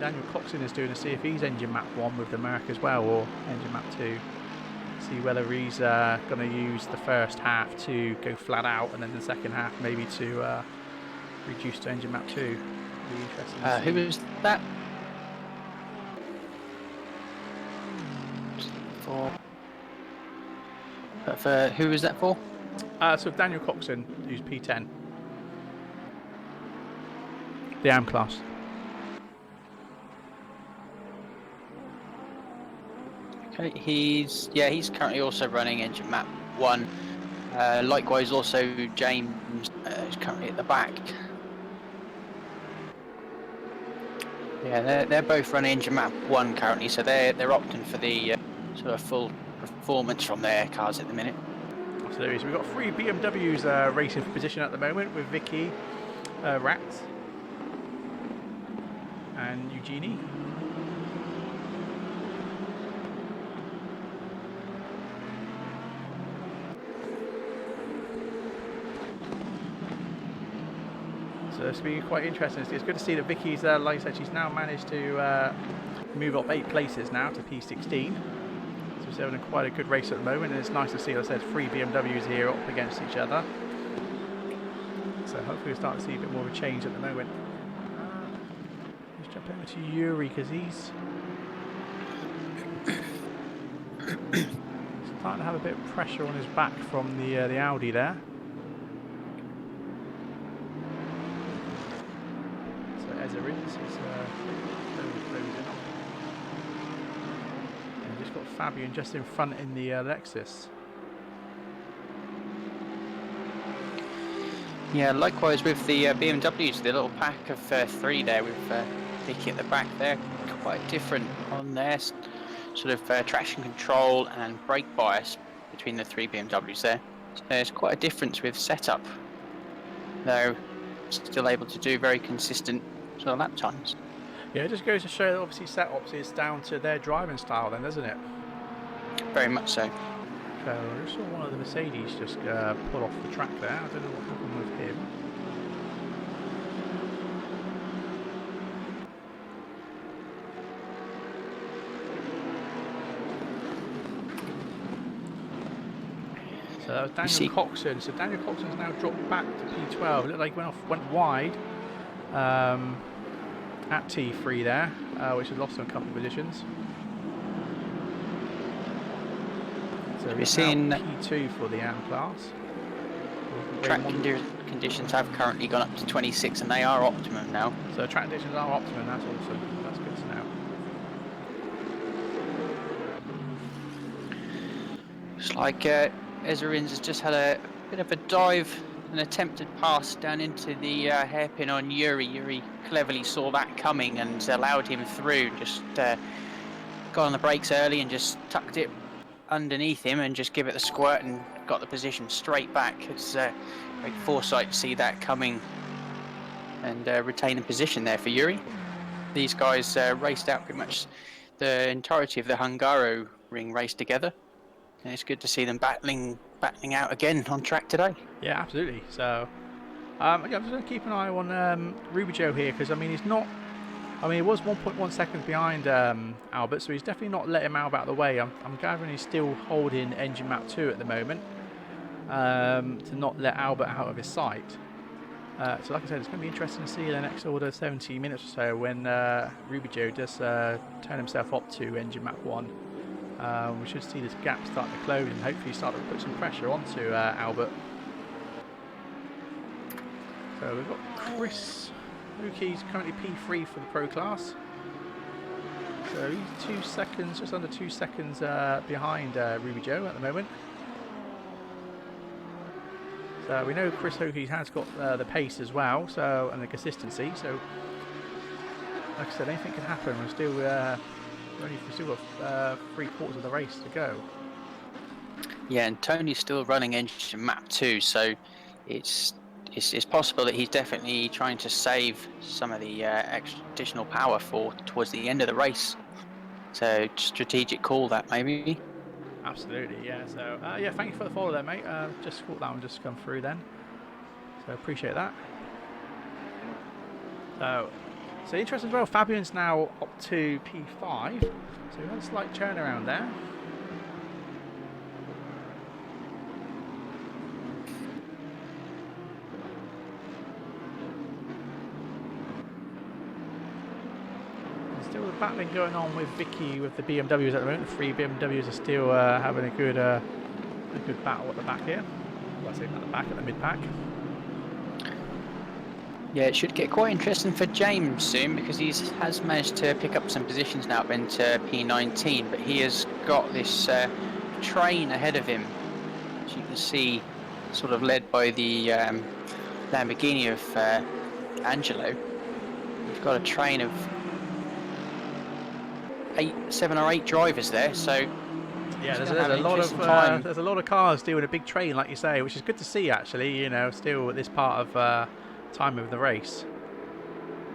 Daniel Coxon is doing, to see if he's engine map 1 with the Merc as well, or engine map 2. See whether he's going to use the first half to go flat out, and then the second half maybe to reduce to engine map 2. Be interesting to see. Who was that? For who was that for? So Daniel Coxon, who's P10, the AM class. Okay, he's currently also running engine map 1. Likewise, also James is currently at the back. Yeah, they're both running engine map 1 currently, so they're opting for the sort of full performance from their cars at the minute. So there is. We've got 3 BMWs racing for position at the moment with Vicky, Ratz, and Eugenie. So it's been quite interesting. It's good to see that Vicky's, like I said, she's now managed to move up 8 places now to P16. So she's having quite a good race at the moment, and it's nice to see, like I said, 3 BMWs here up against each other. So hopefully we'll start to see a bit more of a change at the moment. Who's jump over to Yuri because he's starting to have a bit of pressure on his back from the Audi there. So Ezerins is closing up. And just got Fabian just in front in the Lexus. Yeah, likewise with the BMWs, the little pack of 3 there with Vicky at the back there, quite different on their sort of traction control and brake bias between the 3 BMWs there. So there's quite a difference with setup, though still able to do very consistent sort of lap times. Yeah, it just goes to show that obviously setups is down to their driving style then, doesn't it? Very much so. So I just saw one of the Mercedes just pull off the track there. I don't know what happened with him. So that was Daniel Coxon. So Daniel Coxon's now dropped back to P12. It looked like he went wide at T3 there, which has lost him a couple of positions. So we're seeing P2 for the AM class. Track conditions have currently gone up to 26 and they are optimum now. So track conditions are optimum, that's awesome. That's good to know. Looks like Ezerins has just had a bit of a dive, an attempted pass down into the hairpin on Yuri. Yuri cleverly saw that coming and allowed him through, just got on the brakes early and just tucked it underneath him and just give it the squirt and got the position straight back. It's great foresight to see that coming and retain a position there for Yuri. These guys raced out pretty much the entirety of the Hungaro ring race together, and it's good to see them battling out again on track today. Yeah, absolutely. So I'm just going to keep an eye on Rubio here, because I mean he's not. I mean, he was 1.1 seconds behind Albert, so he's definitely not letting Albert out of the way. I'm gathering he's still holding engine map 2 at the moment to not let Albert out of his sight. So like I said, it's going to be interesting to see in the next order 70 minutes or so when Rubio does turn himself up to engine map 1. We should see this gap start to close and hopefully start to put some pressure onto Albert. So we've got Chris. He's currently P3 for the Pro class. So he's 2 seconds, just under 2 seconds behind Rubio at the moment. So we know Chris Hokie has got the pace as well, so and the consistency. So like I said, anything can happen. We've still got 3/4 of the race to go. Yeah, and Tony's still running engine map 2, so it's possible that he's definitely trying to save some of the additional power for towards the end of the race. So strategic call that maybe. Absolutely, yeah. So yeah, thank you for the follow there, mate. Just thought that one just come through then. So appreciate that. So interesting as well. Fabian's now up to P5. So we had a slight turnaround there. Still the battling going on with Vicky with the BMWs at the moment. The 3 BMWs are still having a good battle at the back here. Well, I say at the back, at the mid-pack. Yeah, it should get quite interesting for James soon, because he has managed to pick up some positions now up into P19, but he has got this train ahead of him, as you can see, sort of led by the Lamborghini of Angelo. We've got a train of 7 or 8 drivers there, so yeah, there's a lot of cars doing a big train, like you say, which is good to see actually. You know, still at this part of time of the race.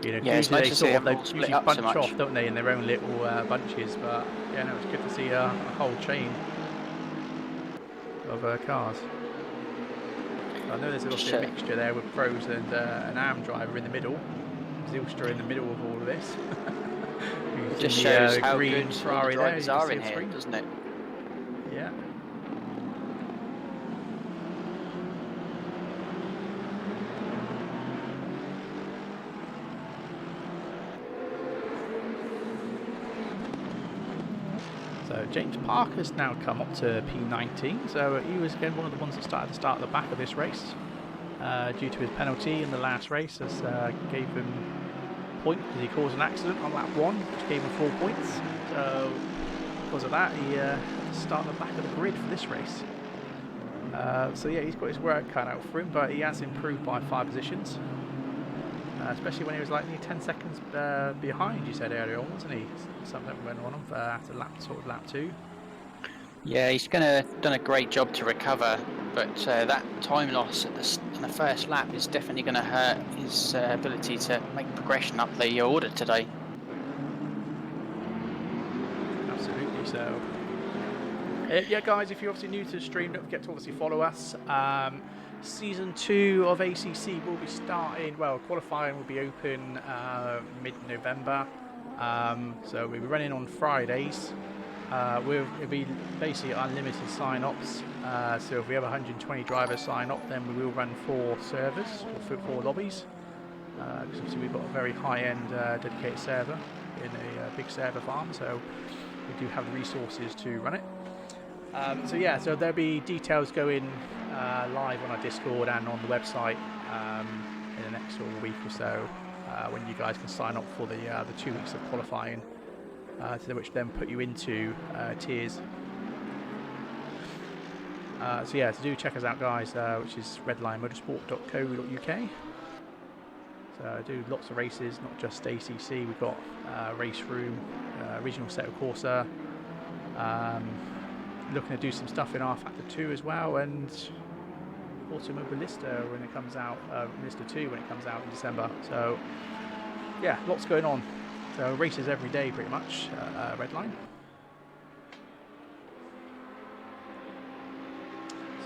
You know, yeah, usually nice they usually bunch off, don't they, in their own little bunches? But yeah, no, it's good to see a whole chain of cars. I know there's a little mixture there with pros and an AM driver in the middle. Zilstra in the middle of all of this. It just shows how green good Ferrari the drivers there, are in here, doesn't it? Yeah. James Parker's now come up to P19, so he was again one of the ones that started to start at the back of this race due to his penalty in the last race, as gave him a point because he caused an accident on lap 1, which gave him 4 points. So because of that, he had to start at the back of the grid for this race. So yeah, he's got his work cut out for him, but he has improved by 5 positions. Especially when he was like nearly 10 seconds behind, you said earlier on, wasn't he? Something went on after lap 2. Yeah, he's done a great job to recover, but that time loss in the first lap is definitely going to hurt his ability to make progression up the order today. Absolutely. So, yeah, guys, if you're obviously new to the stream, don't forget to obviously follow us. Season 2 of ACC will be starting, well, qualifying will be open mid-November, so we'll be running on Fridays. It'll be basically unlimited sign-ups, so if we have 120 drivers sign up, then we will run 4 servers, or 4 lobbies, because obviously we've got a very high-end dedicated server in a big server farm, so we do have the resources to run it. So yeah, so there'll be details going live on our Discord and on the website in the next sort of week or so, when you guys can sign up for the 2 weeks of qualifying, to which then put you into tiers. So yeah, so do check us out, guys, which is redlinemotorsport.co.uk. So I do lots of races, not just ACC. We've got race room, regional set of Corsa. Looking to do some stuff in R Factor 2 as well, and Automobilista when it comes out, Lista 2 when it comes out in December. So yeah, lots going on. So races every day pretty much, Redline.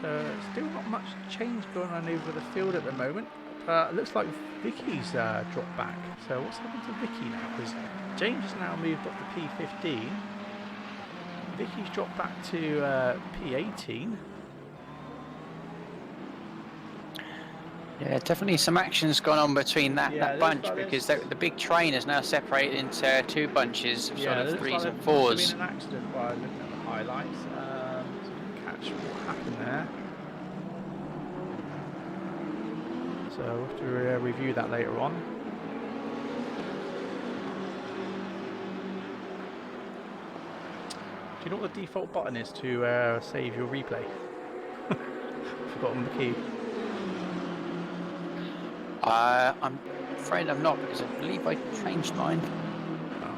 So still not much change going on over the field at the moment. It looks like Vicky's dropped back. So what's happened to Vicky now? Because James has now moved up to P15. Vicky's dropped back to P18. Yeah, definitely some action's gone on between that bunch, because the big train is now separated into 2 bunches of sort of 3s and 4s. There's been an accident by looking at the highlights, so we can catch what happened there. So we'll have to review that later on. Do you know what the default button is to save your replay? I've forgotten the key. I'm afraid I'm not, because I believe I changed mine. Oh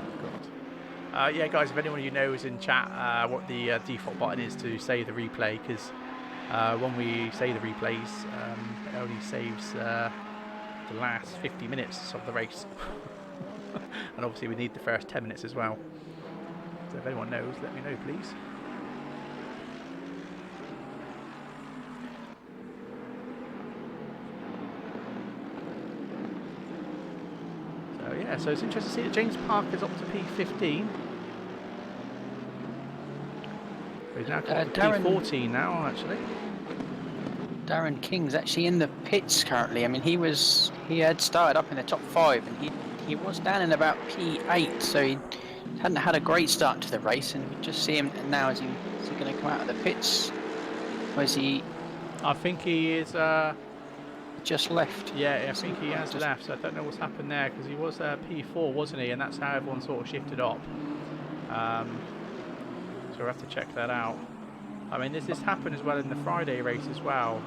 god. Yeah, guys, if anyone of you knows in chat what the default button is to save the replay, because when we save the replays, it only saves the last 50 minutes of the race. And obviously we need the first 10 minutes as well. So if anyone knows, let me know, please. So yeah, so it's interesting to see that James Parker's up to P15. He's now got P14 now, actually. Darren King's actually in the pits currently. I mean, he had started up in the top 5, and he was down in about P8, so he hadn't had a great start to the race, and we just see him now. Is he going to come out of the pits? Or is he? I think he is. Just left. Yeah, I think he has left. So I don't know what's happened there, because he was P4, wasn't he? And that's how everyone sort of shifted up. So we'll have to check that out. I mean, this happened as well in the Friday race as well.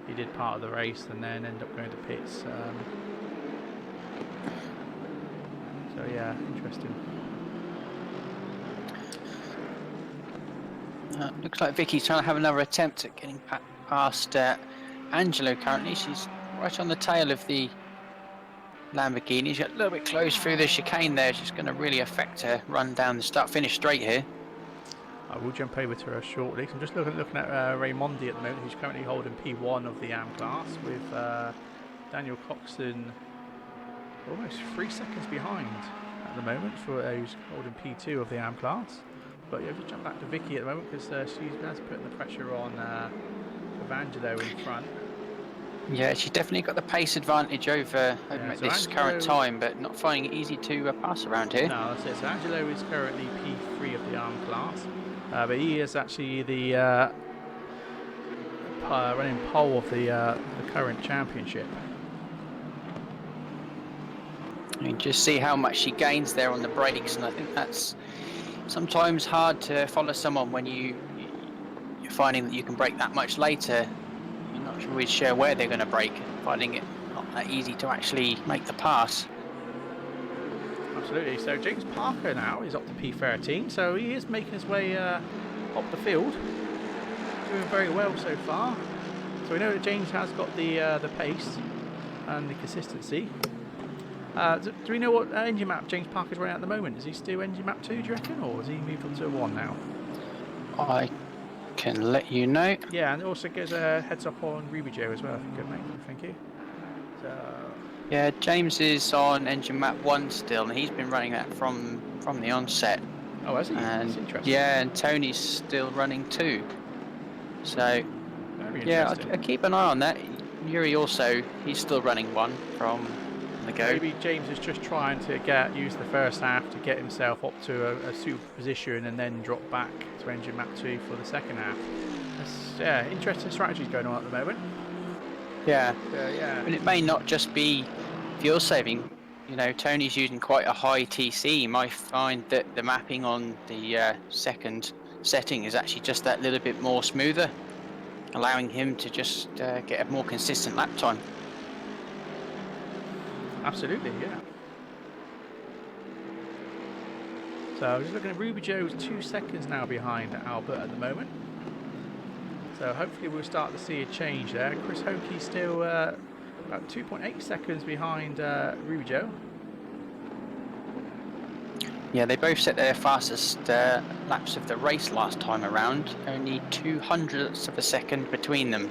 He did part of the race and then ended up going to pits. So yeah, interesting. Looks like Vicky's trying to have another attempt at getting past Angelo currently. She's right on the tail of the Lamborghini. She's got a little bit close through the chicane there. She's going to really affect her run down the start-finish straight here. I will jump over to her shortly. So I'm just looking at Raimondi at the moment, who's currently holding P1 of the AM class, with Daniel Coxon almost 3 seconds behind at the moment, for who's holding P2 of the AM class. But yeah, just jump back to Vicky at the moment, because she's putting the pressure on Evangelo in front. Yeah, she's definitely got the pace advantage over Yeah, at so this current Angelo, time, but not finding it easy to pass around here. no, that's it. So Angelo is currently P3 of the arm class, but he is actually the running pole of the current championship. You can just see how much she gains there on the brakes, and I think that's sometimes hard to follow someone when you're finding that you can brake that much later. You're not always sure where they're going to brake, finding it not that easy to actually make the pass. Absolutely. So James Parker now is up to P13, so he is making his way up the field, doing very well so far. So we know that James has got the pace and the consistency. Do we know what engine map James Parker's running at the moment? Is he still engine map 2, do you reckon, or has he moved on to 1 now? I can let you know. Yeah, and it also gives a heads up on Ruby Joe as well, if you could, mate. Thank you. So, Yeah, James is on engine map 1 still, and he's been running that from the onset. oh, has he? And That's interesting. yeah, and Tony's still running 2. So Very yeah, interesting. I keep an eye on that. Yuri also, he's still running 1 from the go. Maybe James is just trying to use the first half to get himself up to a suitable position and then drop back to engine map 2 for the second half. That's, interesting strategies going on at the moment. Yeah. Yeah. And it may not just be fuel saving. You know, Tony's using quite a high TC. You might find that the mapping on the second setting is actually just that little bit more smoother, allowing him to just get a more consistent lap time. Absolutely, yeah. So just looking at Ruby Joe's 2 seconds now behind Albert at the moment. So hopefully we'll start to see a change there. Chris Hokey's still about 2.8 seconds behind Ruby Joe. Yeah, they both set their fastest laps of the race last time around. Only 200ths of a second between them.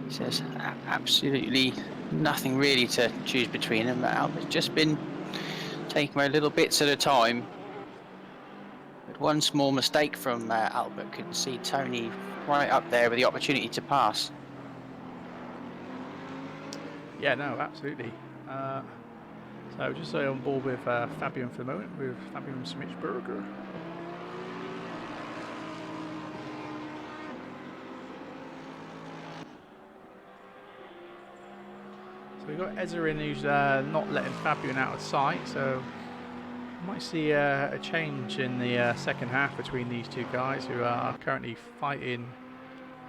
So there's absolutely nothing really to choose between them. Albert's just been taking my little bits at a time. But one small mistake from Albert could see Tony right up there with the opportunity to pass. Yeah, no, absolutely. So just on board with Fabian for the moment, with Fabian Schmitzberger. So we've got Ezra in who's not letting Fabian out of sight, so we might see a change in the second half between these two guys who are currently fighting,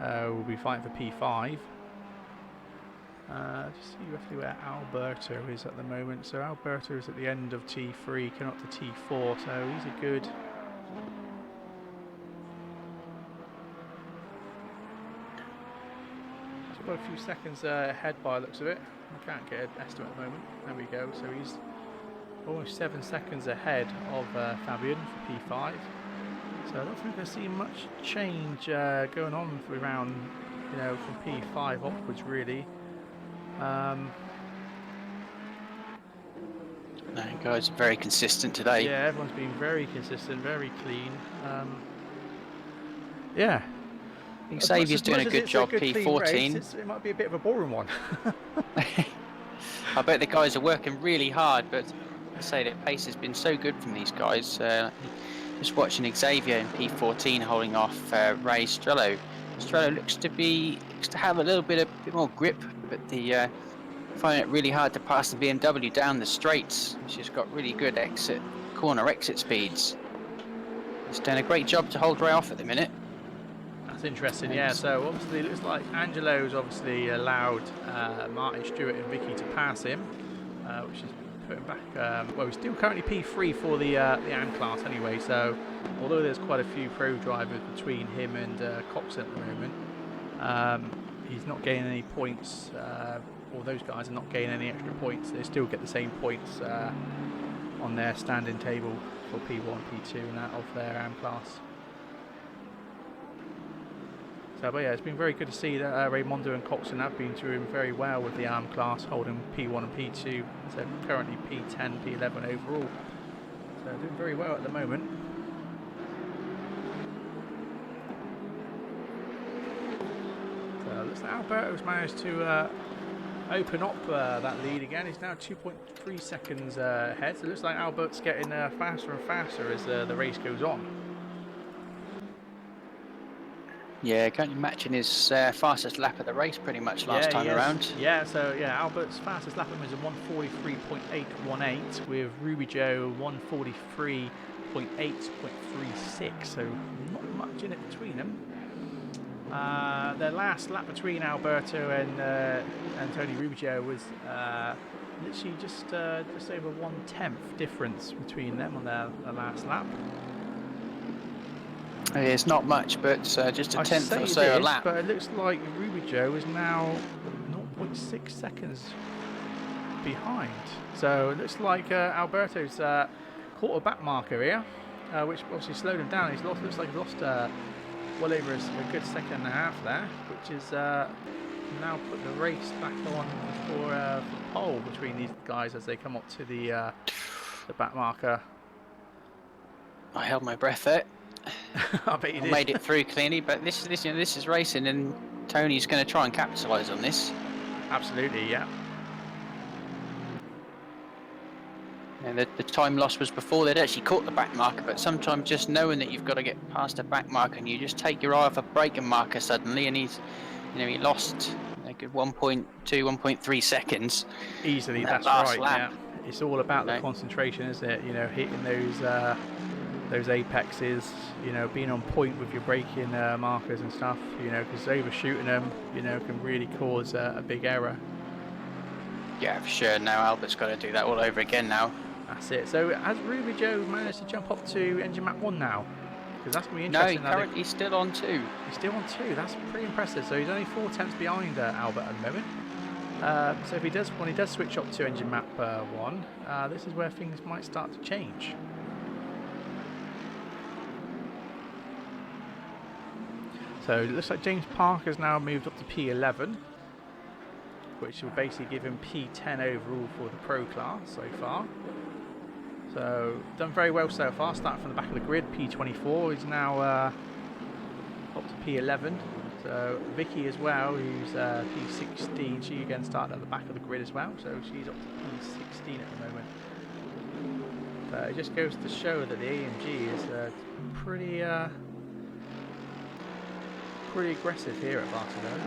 will be fighting for P5. Just see roughly where Alberto is at the moment. So Alberto is at the end of T3, coming up to T4, so he's a good... He's got a few seconds ahead by the looks of it. I can't get an estimate at the moment. There we go. So he's almost 7 seconds ahead of Fabian for P5. So I don't think we're going to see much change going on for around, from P5 upwards really. No, guys are very consistent today. Yeah, everyone's been very consistent, very clean. Yeah. I think Xavier's doing a good job, P14. Race, it might be a bit of a boring one. I bet the guys are working really hard, but I say that pace has been so good from these guys. Just watching Xavier in P14 holding off Ray Strello. Strello looks to have a little bit more grip, but finding it really hard to pass the BMW down the straights. She's got really good corner exit speeds. He's done a great job to hold Ray off at the minute. That's interesting, yeah. So obviously it looks like Angelo's obviously allowed Martin Stewart and Vicky to pass him, which is putting back. Well, he's still currently P3 for the AM class anyway. So although there's quite a few pro drivers between him and Coxon at the moment, he's not gaining any points. Or those guys are not gaining any extra points. They still get the same points on their standing table for P1, P2, and that of their AM class. So, but yeah, it's been very good to see that Raimondo and Coxon have been doing very well with the arm class, holding P1 and P2. So currently P10, P11 overall. So doing very well at the moment. So looks like Alberto's managed to open up that lead again. He's now 2.3 seconds ahead. So it looks like Albert's getting faster and faster as the race goes on. Yeah, currently matching his fastest lap of the race pretty much last time around. Yeah, so yeah, Albert's fastest lap was a 1:43.818 with Ruby Joe 1:43.8.36. So not much in it between them. Their last lap between Alberto and Tony Rubio was literally just over 1/10 difference between them on their last lap. It's not much, but just a tenth or so a lap. But it looks like Rubio is now 0.6 seconds behind. So it looks like Alberto's caught a back marker here, which obviously slowed him down. Looks like he's lost well over a good second and a half there, which is now put the race back on for pole between these guys as they come up to the back marker. I held my breath there. I bet you did. Made it through cleanly, but this is racing, and Tony's going to try and capitalise on this. Absolutely, yeah. And the time loss was before they'd actually caught the back marker, but sometimes just knowing that you've got to get past the back marker and you just take your eye off a braking marker suddenly, and he lost a good 1.2, 1.3 seconds. Easily, that's right. Lap. Yeah, it's all about the concentration, isn't it? You know, hitting those apexes. You know, being on point with your braking markers and stuff. You know, because overshooting them, you know, can really cause a big error. Yeah, for sure. Now Albert's got to do that all over again now. That's it. So has Ruby Joe managed to jump up to engine map 1 now? Because that's going to be interesting. No, he's currently still on 2. He's still on 2. That's pretty impressive. So he's only 4 tenths behind Albert at the moment. So if when he does switch up to engine map 1, this is where things might start to change. So it looks like James Parker's now moved up to P11, which will basically give him P10 overall for the Pro class so far. So done very well so far, starting from the back of the grid. P24 is now up to P11. So Vicky as well, who's P16, she again started at the back of the grid as well, so she's up to P16 at the moment. So it just goes to show that the AMG is pretty aggressive here at Barcelona.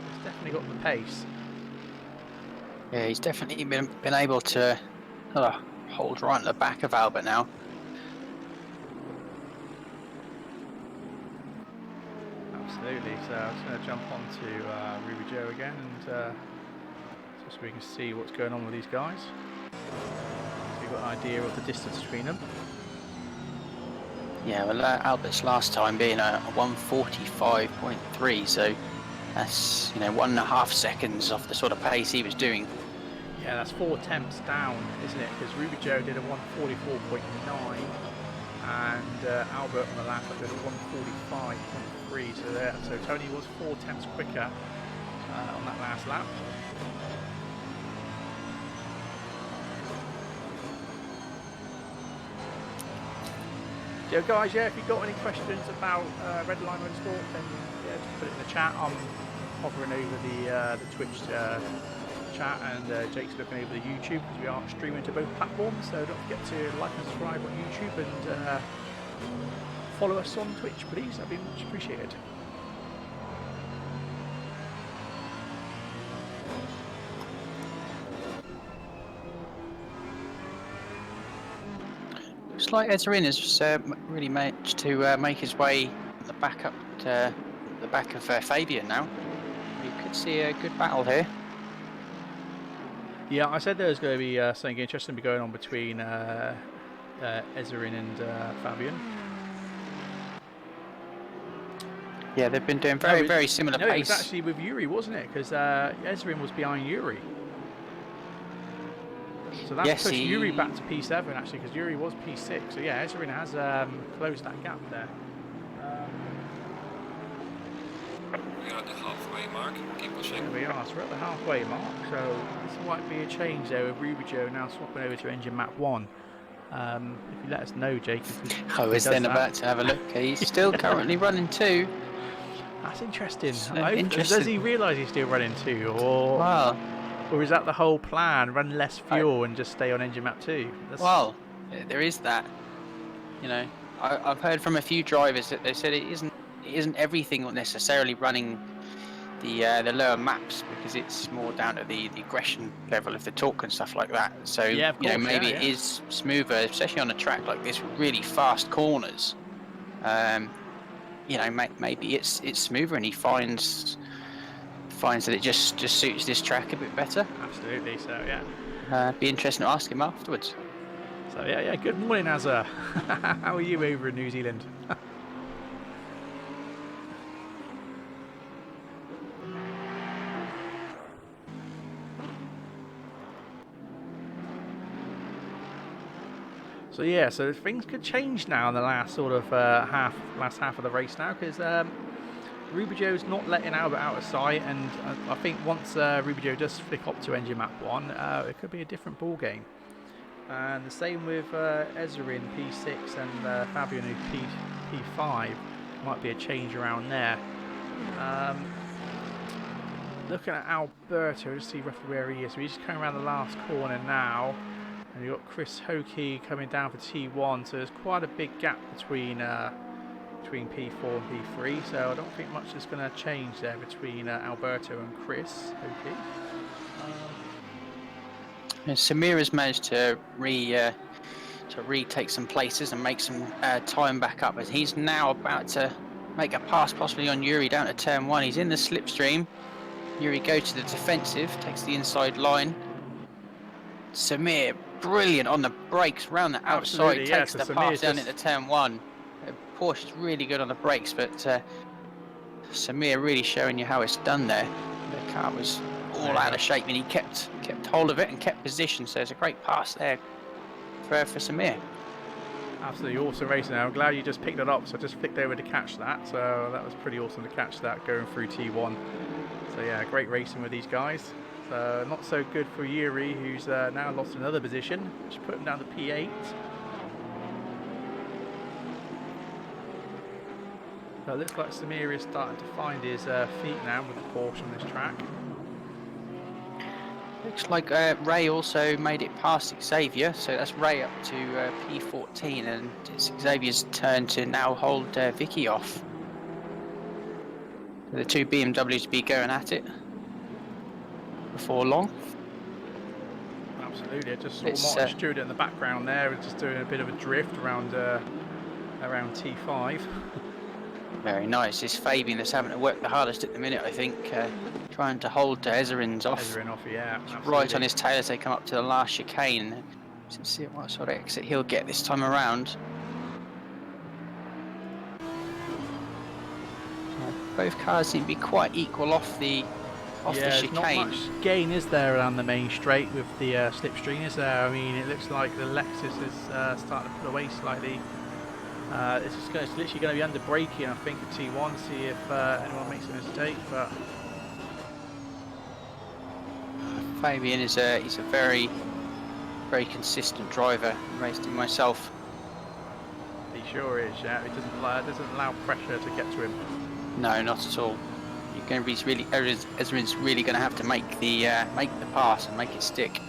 It's definitely got the pace. Yeah, he's definitely been able to hold right at the back of Albert now. Absolutely. So I'm just going to jump on to Ruby Joe again, and just so we can see what's going on with these guys. So you've got an idea of the distance between them. Yeah, well, Albert's last time being a 1:45.3, so that's 1.5 seconds off the sort of pace he was doing. Yeah, that's 4 tenths down, isn't it? Because Ruby Joe did a 1:44.9, and Albert on the lap did a 1:45.3. So Tony was 4 tenths quicker on that last lap. So guys, yeah, if you've got any questions about Red Line Motorsport, then yeah, just put it in the chat. I'm hovering over the Twitch chat, and Jake's looking over the YouTube because we are streaming to both platforms. So don't forget to like and subscribe on YouTube, and follow us on Twitch, please. That'd be much appreciated. Looks like Ezrin has really managed to make his way back up to the back of Fabian now. You could see a good battle here. Yeah, I said there was going to be something interesting going on between Ezrin and Fabian. Yeah, they've been doing very similar pace. No, it was actually with Yuri, wasn't it? Because Ezrin was behind Yuri. So that pushed Yuri back to P7 actually, because Yuri was P6. So yeah, Ezrin has closed that gap there. We're at the halfway mark. Keep pushing. There we are. So we're at the halfway mark. So this might be a change there with Ruby Joe now swapping over to engine map 1. If you let us know, Jake. I was then about to have a look. He's still currently running 2. That's interesting. It's, Does he realise he's still running 2, Well, or is that the whole plan? Run less fuel and just stay on engine map 2? well, there is that. You know, I've heard from a few drivers that they said it isn't everything necessarily running the lower maps, because it's more down to the aggression level of the torque and stuff like that. So Yeah, of course, maybe yeah. it is smoother, especially on a track like this with really fast corners. Maybe it's smoother, and he finds that it just suits this track a bit better. Absolutely. So yeah. Be interesting to ask him afterwards. So yeah. Good morning, Azza. How are you over in New Zealand? So yeah, so things could change now in the last sort of last half of the race now, because Rubio's not letting Albert out of sight, and I think once Rubio does flick up to engine map 1, it could be a different ball game. And the same with Ezra in P6 and Fabian in P5. Might be a change around there. Looking at Alberto, just see roughly where he is. So he's just coming around the last corner now. And you've got Chris Hokey coming down for T1, so there's quite a big gap between P4 and P3, so I don't think much is going to change there between Alberto and Chris Hokey. Samir has managed to retake some places and make some time back up, as he's now about to make a pass possibly on Yuri down to turn 1. He's in the slipstream. Yuri goes to the defensive, takes the inside line. Samir, brilliant on the brakes, round the outside, takes the pass down into turn 1. Porsche's really good on the brakes, but Samir really showing you how it's done there. The car was all out of shape, and he kept hold of it and kept position, so it's a great pass there for Samir. Absolutely awesome racing. I'm glad you just picked it up, so I just flicked over to catch that, so that was pretty awesome to catch that going through T1. So yeah, great racing with these guys. So not so good for Yuri, who's now lost another position, which put him down to P8. So it looks like Samir is starting to find his feet now with the Porsche on this track. Looks like Ray also made it past Xavier, so that's Ray up to P14, and it's Xavier's turn to now hold Vicky off. So the two BMWs be going at it before long. Absolutely, I just saw Martin Stewart in the background there, just doing a bit of a drift around T5. Very nice. It's Fabian that's having to work the hardest at the minute, I think, trying to hold Ezerin's off. Ezerin off, yeah. Right on his tail as they come up to the last chicane. Let's see what sort of exit he'll get this time around. Both cars seem to be quite equal off the chicane. Not much gain is there around the main straight with the slipstream, is there? I mean, it looks like the Lexus is starting to pull away slightly. It's literally going to be under braking, I think, at T1, see if anyone makes a mistake. But Fabian is he's a very, very consistent driver. Raced him myself. He sure is. Yeah, it doesn't allow pressure to get to him. No, not at all. You're going to be Ezrin's really going to have to make the pass and make it stick.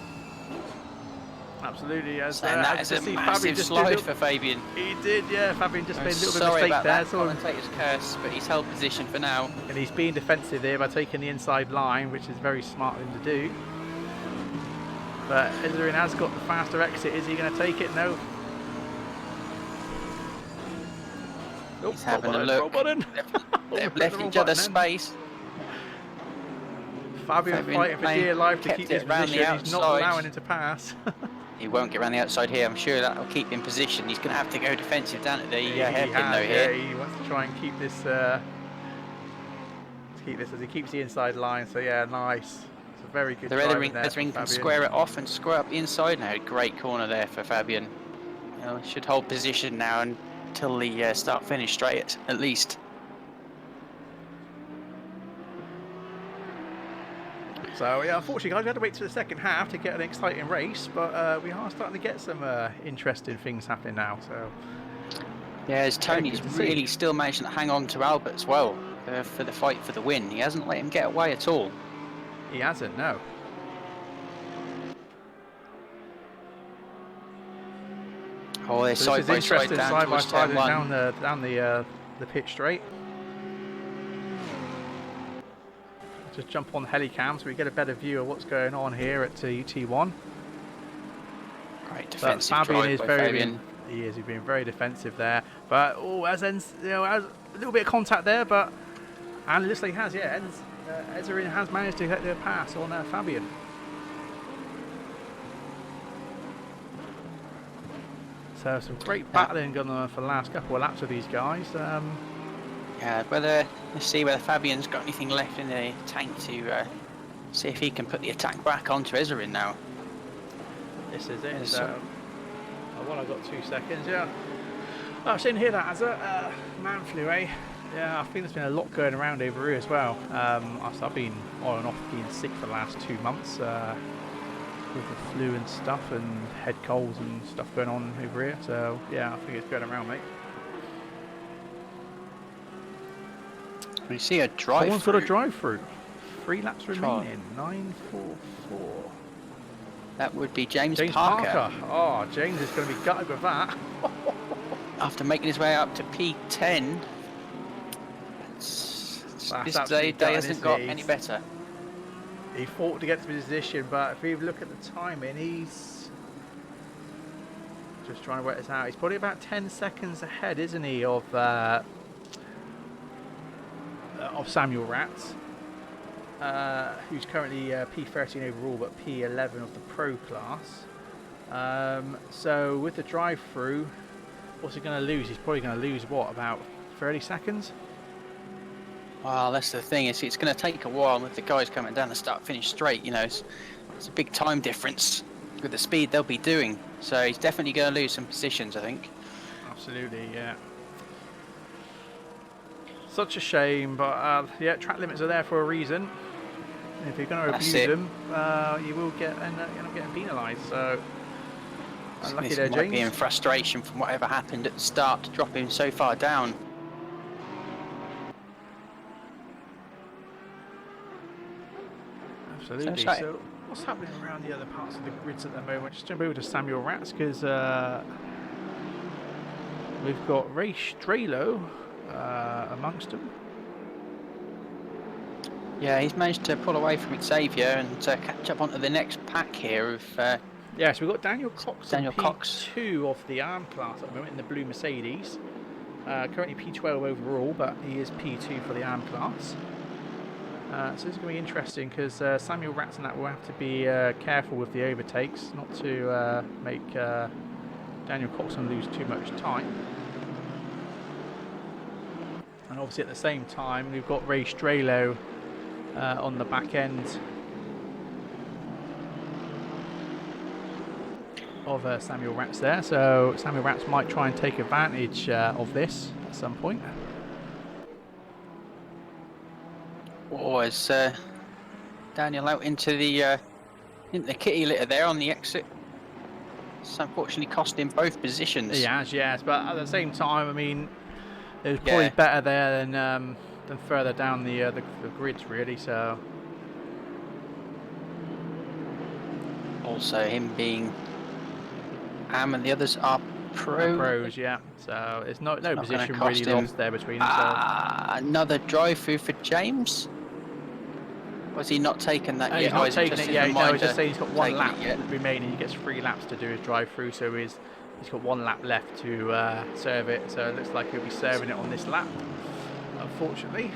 Absolutely, and that is a massive slide for Fabian. He did, yeah. Fabian just made a little bit of Sorry mistake about there. That commentator's curse, but he's held position for now. And he's being defensive there by taking the inside line, which is very smart of him to do. But Ezrin has got the faster exit. Is he going to take it? No. He's having a look. They've left each other space. Fabian fighting for dear life to keep his position. He's not allowing him to pass. He won't get around the outside here. I'm sure that'll keep him in position. He's going to have to go defensive down at the hairpin though here. Yeah, he wants to try and keep this as he keeps the inside line. So yeah, nice. It's a very good. Ezrin can square it off and square up the inside now. Great corner there for Fabian. Should hold position now until the start-finish straight at least. So yeah, unfortunately, guys, we had to wait till the second half to get an exciting race, but we are starting to get some interesting things happening now. So yeah, as Tony's really still managing to hang on to Albert as well. for the fight for the win. He hasn't let him get away at all. He hasn't, no. Oh, they're So side this is by side interesting, down side by towards side turn one. down the pitch straight. Just jump on the helicam so we get a better view of what's going on here at T1. Great But defensive Fabian drive is by very Fabian. he's been very defensive there. But as ends, has a little bit of contact there, but and it looks like he has, yeah. Ezrin has managed to get the pass on Fabian. So some great battling going on for the last couple of laps of these guys. Yeah, let's see whether Fabian's got anything left in the tank to see if he can put the attack back onto Ezrin now. This is it. Yes, So, sir. well, I've got 2 seconds. Yeah. Oh, I've seen here that as a man flu, eh? Yeah, I think there's been a lot going around over here as well. I've been on and off being sick for the last 2 months with the flu and stuff, and head colds and stuff going on over here. So yeah, I think it's going around, mate. We see a drive. Someone's got a drive-through. 3 laps Try. remaining. 9:44. That would be James James Parker. Parker. Oh, James is going to be gutted with that. After making his way up to P10. This absolutely day gutting, hasn't isn't got it? any better. He fought to get to position, but if we look at the timing, he's just trying to work this out. He's probably about 10 seconds ahead, isn't he, of Samuel Ratz, who's currently P13 overall, but P11 of the Pro class. So with the drive-through, what's he going to lose? He's probably going to lose, what, about 30 seconds? Well, that's the thing. It's going to take a while with the guys coming down the start-finish straight. You know, it's a big time difference with the speed they'll be doing. So he's definitely going to lose some positions, I think. Absolutely, yeah. Such a shame, but yeah, track limits are there for a reason. If you're going to abuse them, you will end up getting penalised. So, unlucky This there, might be in James. frustration from whatever happened at the start to drop him so far down. Absolutely. So, So, what's happening around the other parts of the grids at the moment? Just jump over to Samuel Ratz because we've got Ray Strelo amongst them. Yeah, he's managed to pull away from Xavier and catch up onto the next pack here of Yeah, so we've got Daniel Cox Daniel in Cox. P2 of the ARM class at the moment in the blue Mercedes. Currently P12 overall, but he is P2 for the ARM class. So this is going to be interesting because Samuel Ratz and that will have to be careful with the overtakes, not to make Daniel Coxon lose too much time. And obviously at the same time we've got Ray Strelo on the back end of Samuel Ratz there, so Samuel Ratz might try and take advantage of this at some point. Oh, it's Daniel out into the kitty litter there on the exit. It's unfortunately cost him both positions. He has, yes, but at the same time, I mean, it was probably better there than further down the grids, really. So Also, him being Am and the others are pros, yeah. So it's no position really lost there between them. Another drive-through for James. Was he not taken that yet? He's not is taken just it in the yet. No, mind he's just of saying he's got one taking lap it yet? remaining. He gets 3 laps to do his drive-through, so he's got 1 lap left to serve it. So it looks like he'll be serving it on this lap, unfortunately.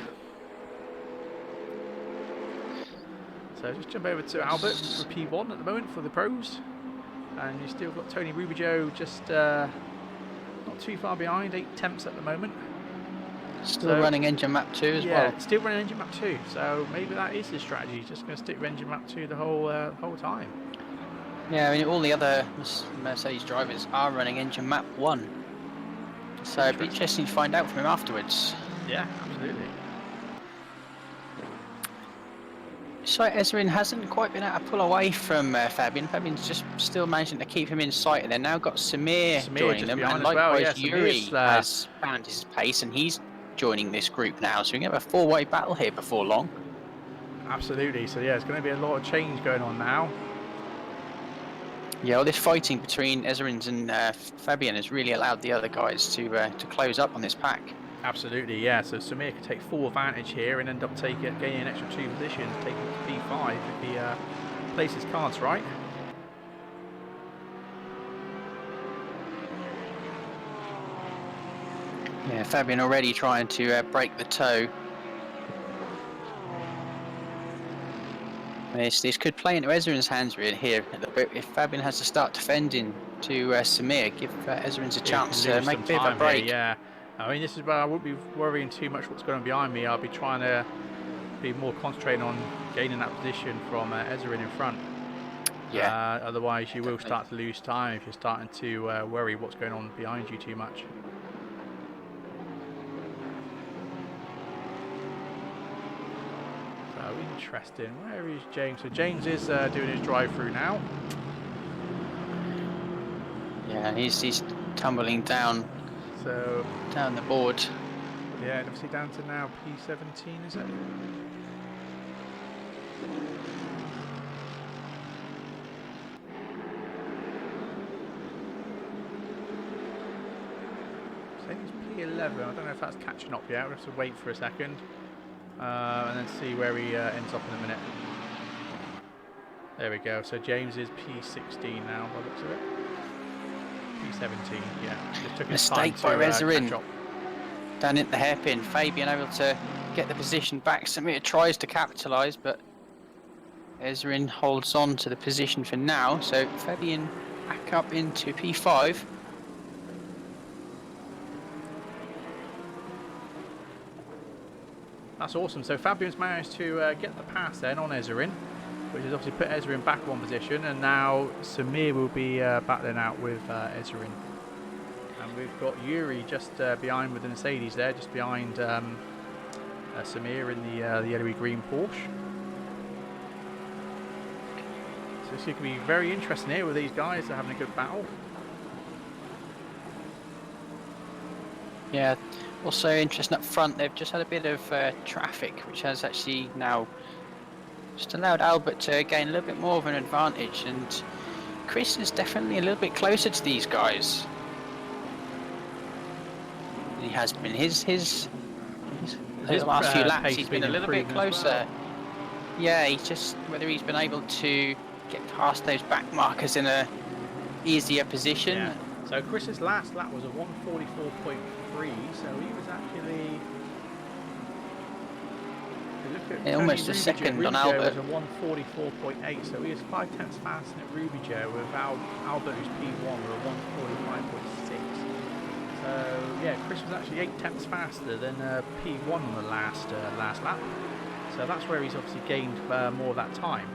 So just jump over to Albert for P1 at the moment for the pros. And you've still got Tony Rubijo just not too far behind, 8 tenths at the moment. Still running engine map 2 as well. Yeah, still running engine map 2. So maybe that is his strategy. He's just going to stick with engine map 2 the whole time. Yeah, I mean, all the other Mercedes drivers are running engine map 1. So it'd be interesting to find out from him afterwards. Yeah, absolutely. So Ezrin hasn't quite been able to pull away from Fabian. Fabian's just still managing to keep him in sight, and they've now got Samir joining just them, behind and as well. likewise Yeah, Yuri Samir's, has found his pace, and he's joining this group now, so we can have a four-way battle here before long. Absolutely. So yeah, it's going to be a lot of change going on now. Yeah, all this fighting between Ezerins and Fabian has really allowed the other guys to close up on this pack. Absolutely, yeah. So Samir could take full advantage here and end up gaining an extra 2 positions, taking it to P5 if he plays his cards right. Yeah, Fabian already trying to break the toe. This could play into Ezerin's hands really here a little bit. If Fabian has to start defending to Samir, give Ezerin's a chance to make a bit of a break. Here, yeah, I mean, this is where I wouldn't be worrying too much what's going on behind me. I'll be trying to be more concentrating on gaining that position from Ezerin in front. Yeah. Otherwise, you will start to lose time if you're starting to worry what's going on behind you too much. So interesting. Where is James? So James is doing his drive-through now. Yeah, he's tumbling down. So down the board. Yeah, obviously down to now P17, is it? I think it's P11. I don't know if that's catching up yet. We'll have to wait for a second and then see where he ends up in a minute. There we go. So James is P16 now, by the looks of it. P17, yeah. Just took his time Mistake by to Ezerin. catch up. Down at the hairpin. Fabian able to get the position back. Samir tries to capitalise, but Ezerin holds on to the position for now. So Fabian back up into P5. That's awesome. So Fabian's managed to get the pass then on Ezerin, which has obviously put Ezerin back one position, and now Samir will be battling out with Ezerin. And we've got Yuri just behind with the Mercedes there, just behind Samir in the yellowy green Porsche. So this could be very interesting here with these guys. They're having a good battle. Yeah, also interesting up front, they've just had a bit of traffic, which has actually now just allowed Albert to gain a little bit more of an advantage, and Chris is definitely a little bit closer to these guys. He has been his last few laps. He's been a little bit closer. Well. Yeah, he's just whether he's been able to get past those back markers in a easier position. Yeah. So Chris's last lap was a 144.3, so he was actually almost a second on Albert. Was a 144.8, so he was 5 tenths faster than Ruby Joe, with Albert, who's P1, with a 145.6. So yeah, Chris was actually 8 tenths faster than P1 on the last lap. So that's where he's obviously gained more of that time.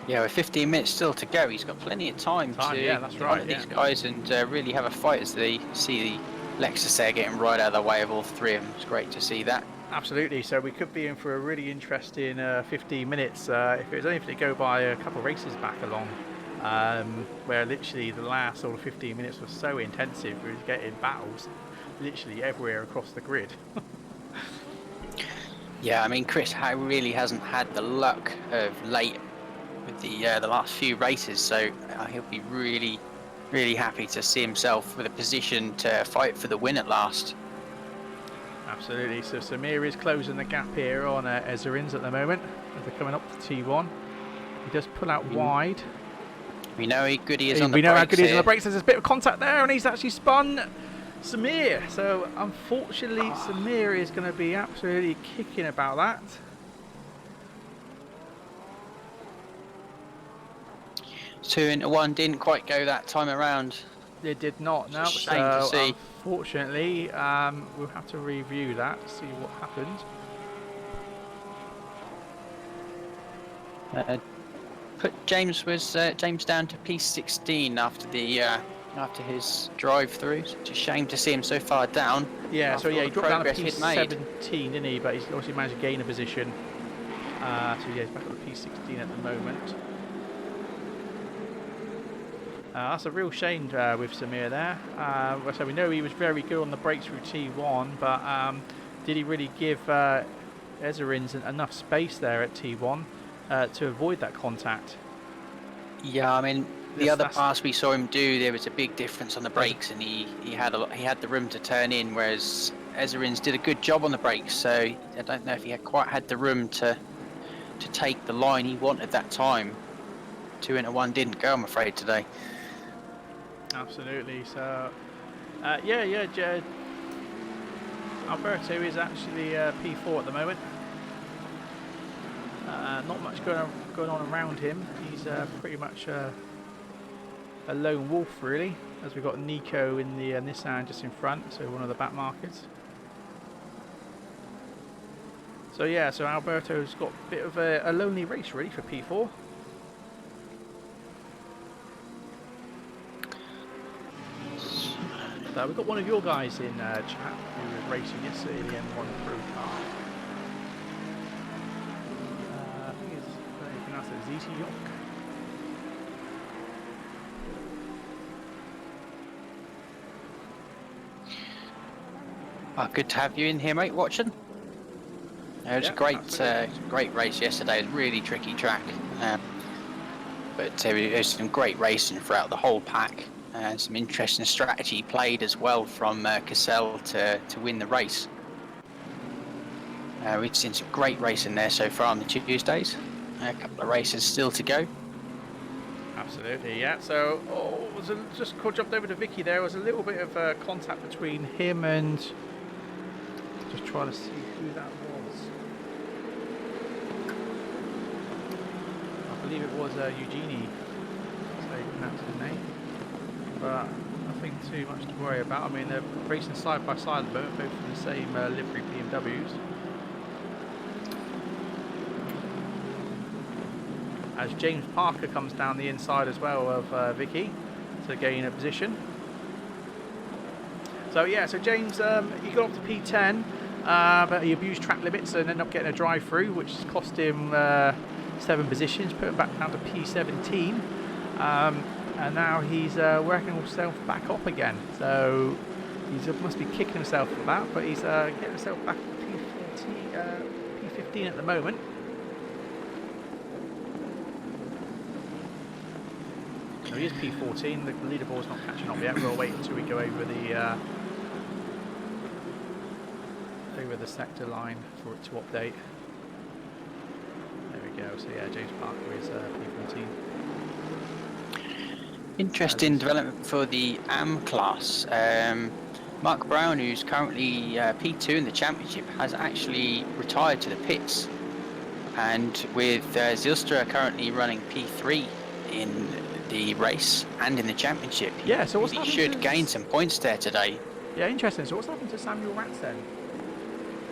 Yeah, with 15 minutes still to go, he's got plenty of time to yeah, that's right, these guys and really have a fight as they see the Lexus there getting right out of the way of all three of them. It's great to see that. Absolutely. So we could be in for a really interesting 15 minutes if it was only to go by a couple of races back along, where literally the last sort of 15 minutes was so intensive. We were getting battles literally everywhere across the grid. Yeah, I mean, Chris really hasn't had the luck of late with the last few races, so he'll be really happy to see himself with a position to fight for the win at last. Absolutely. So Samir is closing the gap here on Ezerin's at the moment as they're coming up to T1. He does pull out wide. We know how good he is on the brakes. We know how good he is on the brakes. There's a bit of contact there, and he's actually spun Samir. So unfortunately, Samir is going to be absolutely kicking about that. 2 into 1 didn't quite go that time around. It did not. No, shame to see. Unfortunately, we'll have to review that to see what happened. Put James down to P16 after his drive through. It's a shame to see him so far down. Yeah, so yeah, he dropped down to P17, didn't he? But he's obviously managed to gain a position. So yeah, he's back up to P16 at the moment. That's a real shame with Samir there. So we know he was very good on the brakes through T1, but did he really give Ezerins enough space there at T1 to avoid that contact? Yeah, I mean, the other pass we saw him do, there was a big difference on the brakes, and he had the room to turn in, whereas Ezerins did a good job on the brakes. So I don't know if he quite had the room to take the line he wanted that time. 2 into 1 didn't go, I'm afraid, today. Absolutely. So Alberto is actually P4 at the moment. Not much going on around him. He's pretty much a lone wolf, really, as we've got Nico in the Nissan just in front, so one of the back markers. So yeah, so Alberto's got a bit of a lonely race, really, for P4. We've got one of your guys in chat who was racing yesterday, the M1 Pro car. I think it's pronounced as ZT York. Good to have you in here, mate, watching. It was a great race yesterday. It was a really tricky track. But there was some great racing throughout the whole pack. Some interesting strategy played as well from Cassell to win the race. We've seen some great racing there so far on the Tuesdays. A couple of races still to go. Absolutely, yeah. So, just jumped over to Vicky there. There was a little bit of contact between him and... Just trying to see who that was. I believe it was Eugenie. That's his name. But nothing too much to worry about. I mean, they're racing side by side at the moment, both in the same livery BMWs. As James Parker comes down the inside as well of Vicky to gain a position. So yeah, so James, he got up to P10, but he abused track limits and ended up getting a drive-through, which cost him 7 positions, put him back down to P17. And now he's working himself back up again. So he must be kicking himself for that, but he's getting himself back to P15 at the moment. So he is P14. The leaderboard's not catching up yet. We'll wait until we go over the sector line for it to update. There we go. So yeah, James Parker is P14. Interesting development for the AM class. Mark Brown, who's currently P2 in the championship, has actually retired to the pits. And with Zylstra currently running P3 in the race and in the championship, yeah, so he should gain some points there today. Yeah, interesting. So what's happened to Samuel Ratz then?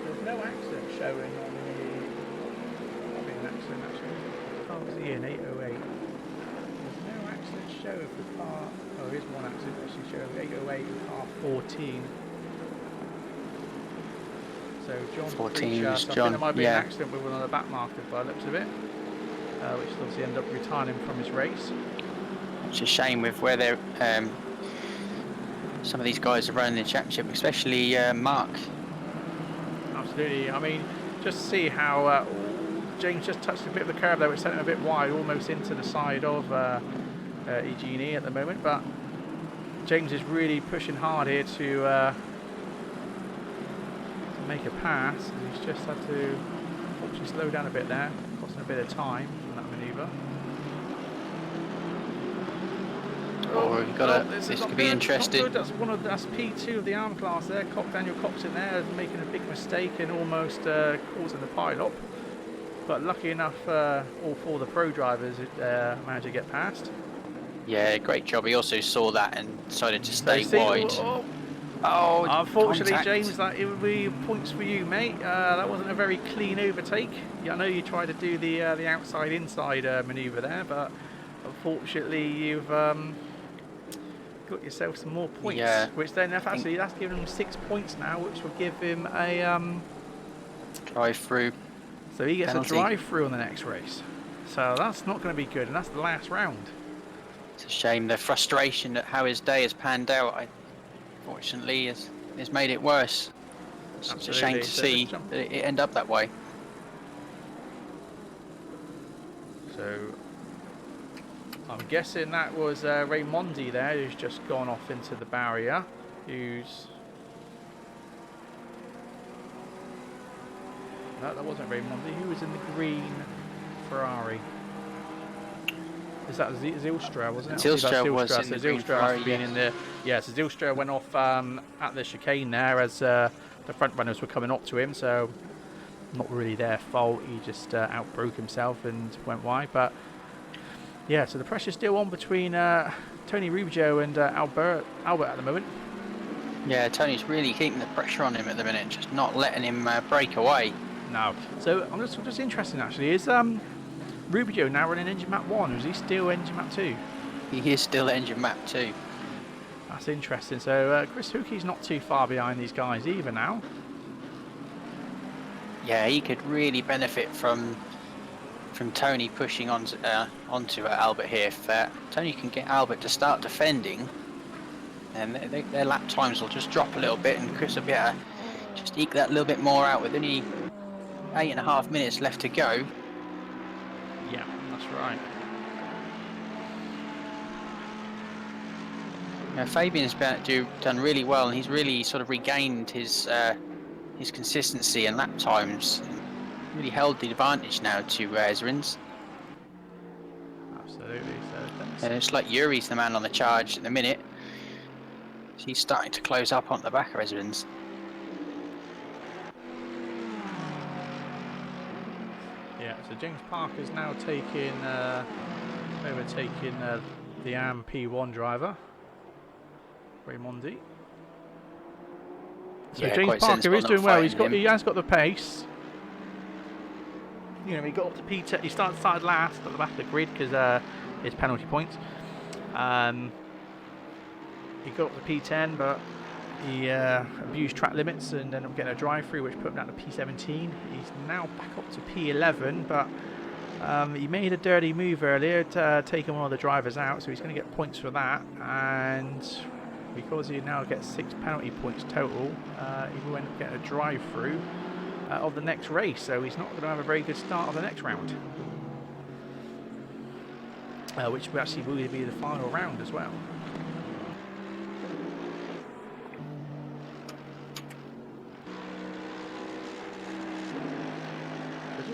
There's no accident showing on the... Not being an accident actually. Oh, was he in 808? Show of the car. Oh, here's one accident actually showing 808 and car 14. So John 14 Preacher, is so I John. think there might be an accident with one of the back markers by the looks of it, which obviously ended up retiring him from his race. It's a shame with where they're some of these guys are running the championship, especially Mark. Absolutely. I mean, just to see how James just touched a bit of the curb there, which sent him a bit wide, almost into the side of Eugenie at the moment, but James is really pushing hard here to make a pass. He's just had to unfortunately slow down a bit there, costing a bit of time on that manoeuvre. This could be interesting. That's P2 of the arm class there. Daniel Cox in there making a big mistake and almost causing the pile-up. But lucky enough, all 4 of the pro drivers managed to get past. Yeah, great job. He also saw that and decided to stay wide. Unfortunately, contact. James, that it would be points for you, mate. That wasn't a very clean overtake. Yeah, I know you tried to do the outside-inside manoeuvre there, but unfortunately, you've got yourself some more points. Yeah, which then that's given him 6 points now, which will give him a drive-through. So he gets a drive-through on the next race. So that's not going to be good, and that's the last round. It's a shame the frustration at how his day has panned out. Unfortunately, has made it worse. It's a shame Absolutely. to So let's see jump. that it end up that way. So I'm guessing that was Raimondi there, who's just gone off into the barrier. No, that wasn't Raimondi. Who was in the green Ferrari? Is that Zylstra, wasn't it? Zylstra was in the green Ferrari, in the... Yeah, so Zylstra went off at the chicane there as the front runners were coming up to him, so not really their fault. He just outbroke himself and went wide. But yeah, so the pressure's still on between Tony Rubio and Albert at the moment. Yeah, Tony's really keeping the pressure on him at the minute, just not letting him break away. No. So I'm just interested actually, is Rubio now running engine map 1, or is he still engine map 2? He is still engine map 2. That's interesting. So Chris Hookie's not too far behind these guys either now. Yeah, he could really benefit from Tony pushing onto Albert here. If Tony can get Albert to start defending, and their lap times will just drop a little bit, and Chris will be able to just eke that little bit more out with only 8.5 minutes left to go. Yeah, that's right. Fabian's done really well, and he's really sort of regained his consistency and lap times. Really held the advantage now to Ezrin's. Absolutely. And it's like Yuri's the man on the charge at the minute. He's starting to close up on the back of Ezrin's. Yeah, so James Parker's now overtaking the AM P1 driver, Raimondi. So Yeah, James Parker is doing well. He has got the pace. You know, he got up to P10. He started last at the back of the grid because his penalty points. He got up to P10, but he abused track limits and ended up getting a drive-through, which put him down to P17. He's now back up to P11, but he made a dirty move earlier, taking one of the drivers out, so he's going to get points for that. And because he now gets 6 penalty points total, he will end up getting a drive-through of the next race, so he's not going to have a very good start of the next round, which will actually be the final round as well.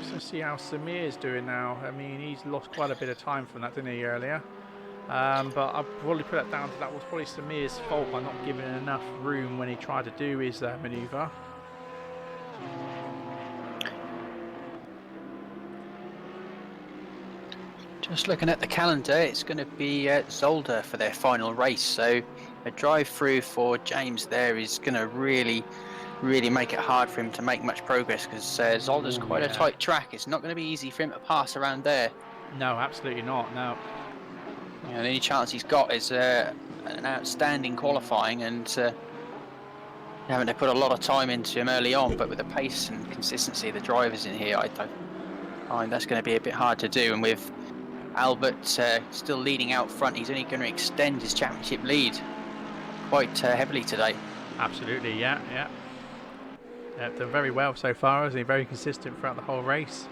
Just to see how Samir's doing now. I mean, he's lost quite a bit of time from that, didn't he, earlier? But I'll probably put that down to that was probably Samir's fault by not giving enough room when he tried to do his manoeuvre. Just looking at the calendar, it's going to be Zolder for their final race. So a drive-through for James there is going to really make it hard for him to make much progress, because Zolder's quite a tight track. It's not going to be easy for him to pass around there. No, absolutely not. No. The only chance he's got is an outstanding qualifying and having to put a lot of time into him early on. But with the pace and consistency of the drivers in here, I find that's going to be a bit hard to do. And with Albert still leading out front, he's only going to extend his championship lead quite heavily today. Absolutely, yeah. Done very well so far, hasn't he? Very consistent throughout the whole race.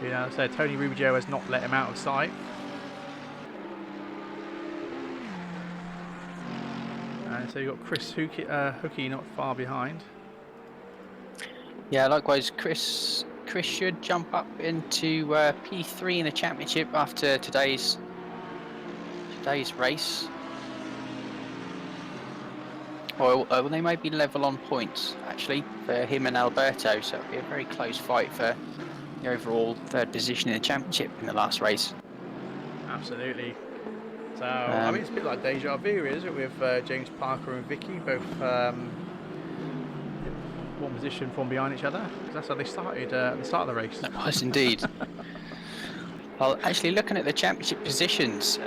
You know, so Tony Rubio has not let him out of sight. And so you've got Chris Hookie not far behind. Yeah, likewise, Chris should jump up into P3 in the championship after today's race. Or they may be level on points, actually, for him and Alberto, so it'll be a very close fight for the overall third position in the championship in the last race. Absolutely. So, I mean, it's a bit like deja vu, isn't it, with James Parker and Vicky, both one position from behind each other, because that's how they started at the start of the race. That was indeed. Well, actually, looking at the championship positions,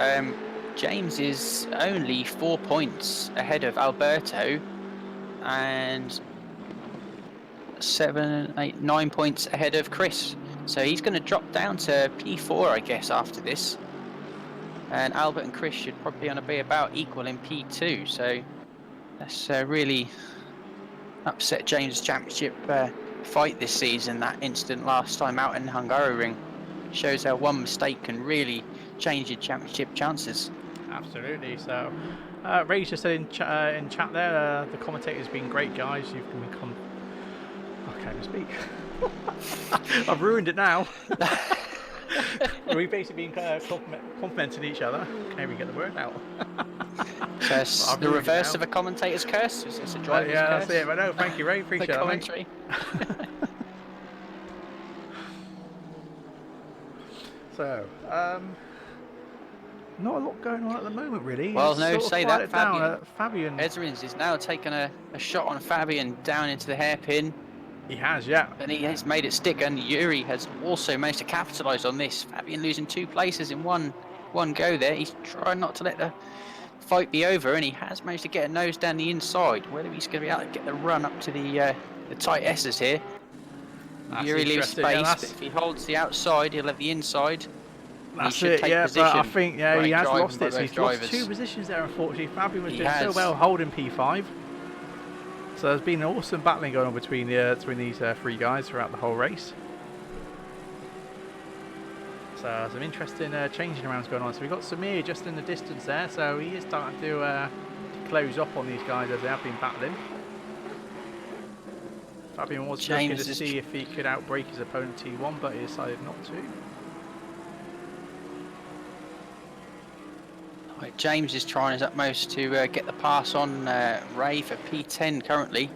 James is only 4 points ahead of Alberto and 7, 8, 9 points ahead of Chris. So he's going to drop down to P4, I guess, after this. and Albert and Chris should probably going to be about equal in P2. So that's really upset James' championship fight this season. That incident last time out in Hungaroring shows how one mistake can really change your championship chances. Absolutely. So, Ray's just said in chat there, the commentator's been great, guys. You've been I can't even speak. I've ruined it now. We've basically been complimenting each other. Can't even get the word out. So it's the reverse of a commentator's curse. It's a driver's yeah, curse. that's it. But no, thank you, Ray. Appreciate the that, mate. commentary. So, not a lot going on at the moment, really. Well, It's no, sort of say that. Fabian. Ezrins is now taking a shot on Fabian down into the hairpin. He has, yeah. And he has made it stick, and Yuri has also managed to capitalise on this. Fabian losing 2 places in one go there. He's trying not to let the fight be over, and he has managed to get a nose down the inside. Whether he's going to be able to get the run up to the tight S's here. Yuri leaves space, but if he holds the outside, he'll have the inside. That's it, yeah, position. but I think, he has lost it. So he's drivers. lost 2 positions there, unfortunately. Fabian was doing so well holding P5. So there's been awesome battling going on between these 3 guys throughout the whole race. So some interesting changing arounds going on. So we've got Samir just in the distance there, so he is starting to close up on these guys as they have been battling. Fabian was looking to see if he could outbrake his opponent T1, but he decided not to. Right, James is trying his utmost to get the pass on Ray for P10 currently.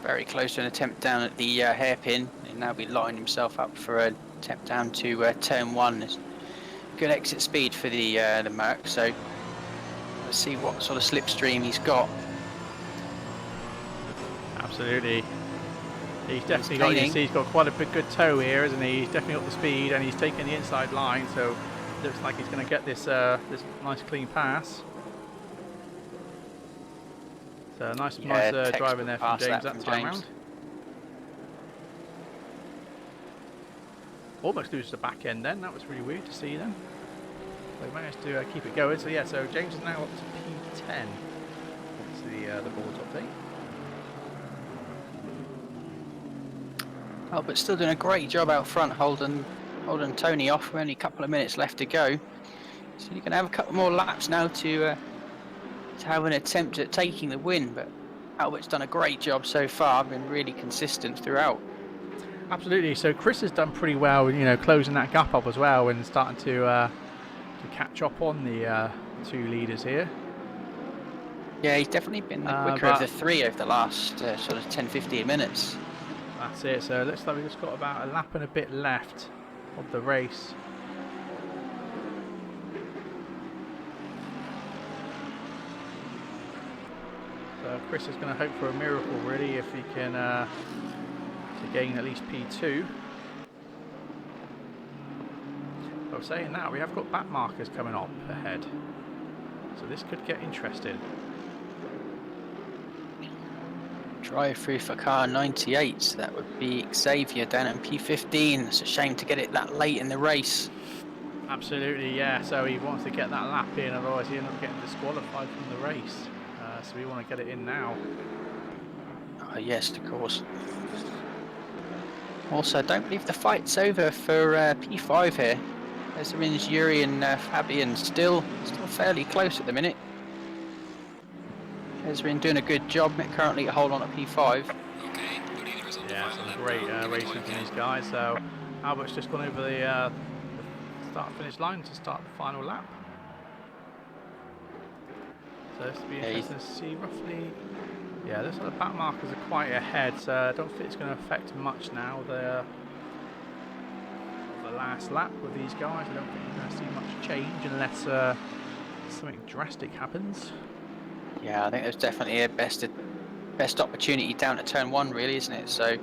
Very close to an attempt down at the hairpin. He'll now be lining himself up for an attempt down to turn 1. There's good exit speed for the Merc, so let's see what sort of slipstream he's got. Absolutely. He's definitely got, you see, he's got quite a good toe here, isn't he? He's definitely got the speed, and he's taking the inside line, so looks like he's going to get this this nice clean pass. So nice driving there from James that time round. Almost loses the back end then. That was really weird to see then. But he managed to keep it going. So yeah, so James is now up to P10. That's the board's update. Albert still doing a great job out front, holding Tony off. Only a couple of minutes left to go, so you can have a couple more laps now to have an attempt at taking the win. But Albert's done a great job so far, been really consistent throughout. Absolutely. So Chris has done pretty well, you know, closing that gap up as well and starting to catch up on the 2 leaders here. Yeah, he's definitely been the quicker of the 3 over the last sort of 10-15 minutes. That's it. So it looks like we've just got about a lap and a bit left of the race. So Chris is going to hope for a miracle really if he can to gain at least P2. But saying that, we have got back markers coming up ahead, so this could get interesting. Drive through for car 98, so that would be Xavier down at P15. It's a shame to get it that late in the race. Absolutely, yeah. So he wants to get that lap in, otherwise he ends up getting disqualified from the race. So we want to get it in now. Yes, of course. Also, I don't believe the fight's over for P5 here. Ezrins, Yuri and Fabian still fairly close at the minute. Ezrin doing a good job, currently a hold on at P5. Okay, your leader is on the Yeah, final lap. some great racing from these guys. So Albert's just gone over the start-finish line to start the final lap. So this will be interesting to see roughly. Yeah, this the back markers are quite ahead, so I don't think it's going to affect much now. The last lap with these guys, I don't think you're going to see much change unless something drastic happens. Yeah, I think there's definitely a best opportunity down at turn 1, really, isn't it? So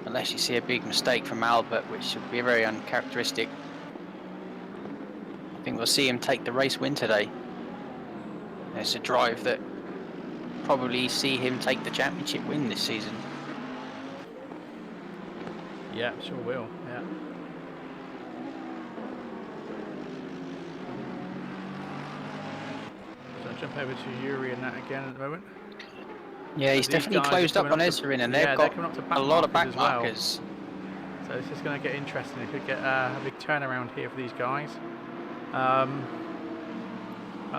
unless you see a big mistake from Albert, which would be very uncharacteristic, I think we'll see him take the race win today. It's a drive that probably see him take the championship win this season. Yeah, sure will. Yeah. jump over to Yuri and that again at the moment. Yeah, he's These definitely guys are closed up coming on up to- Ezrin, and yeah, they've they're got coming up to a back lot of back markers as well. markers. So this is going to get interesting. It could get a big turnaround here for these guys. At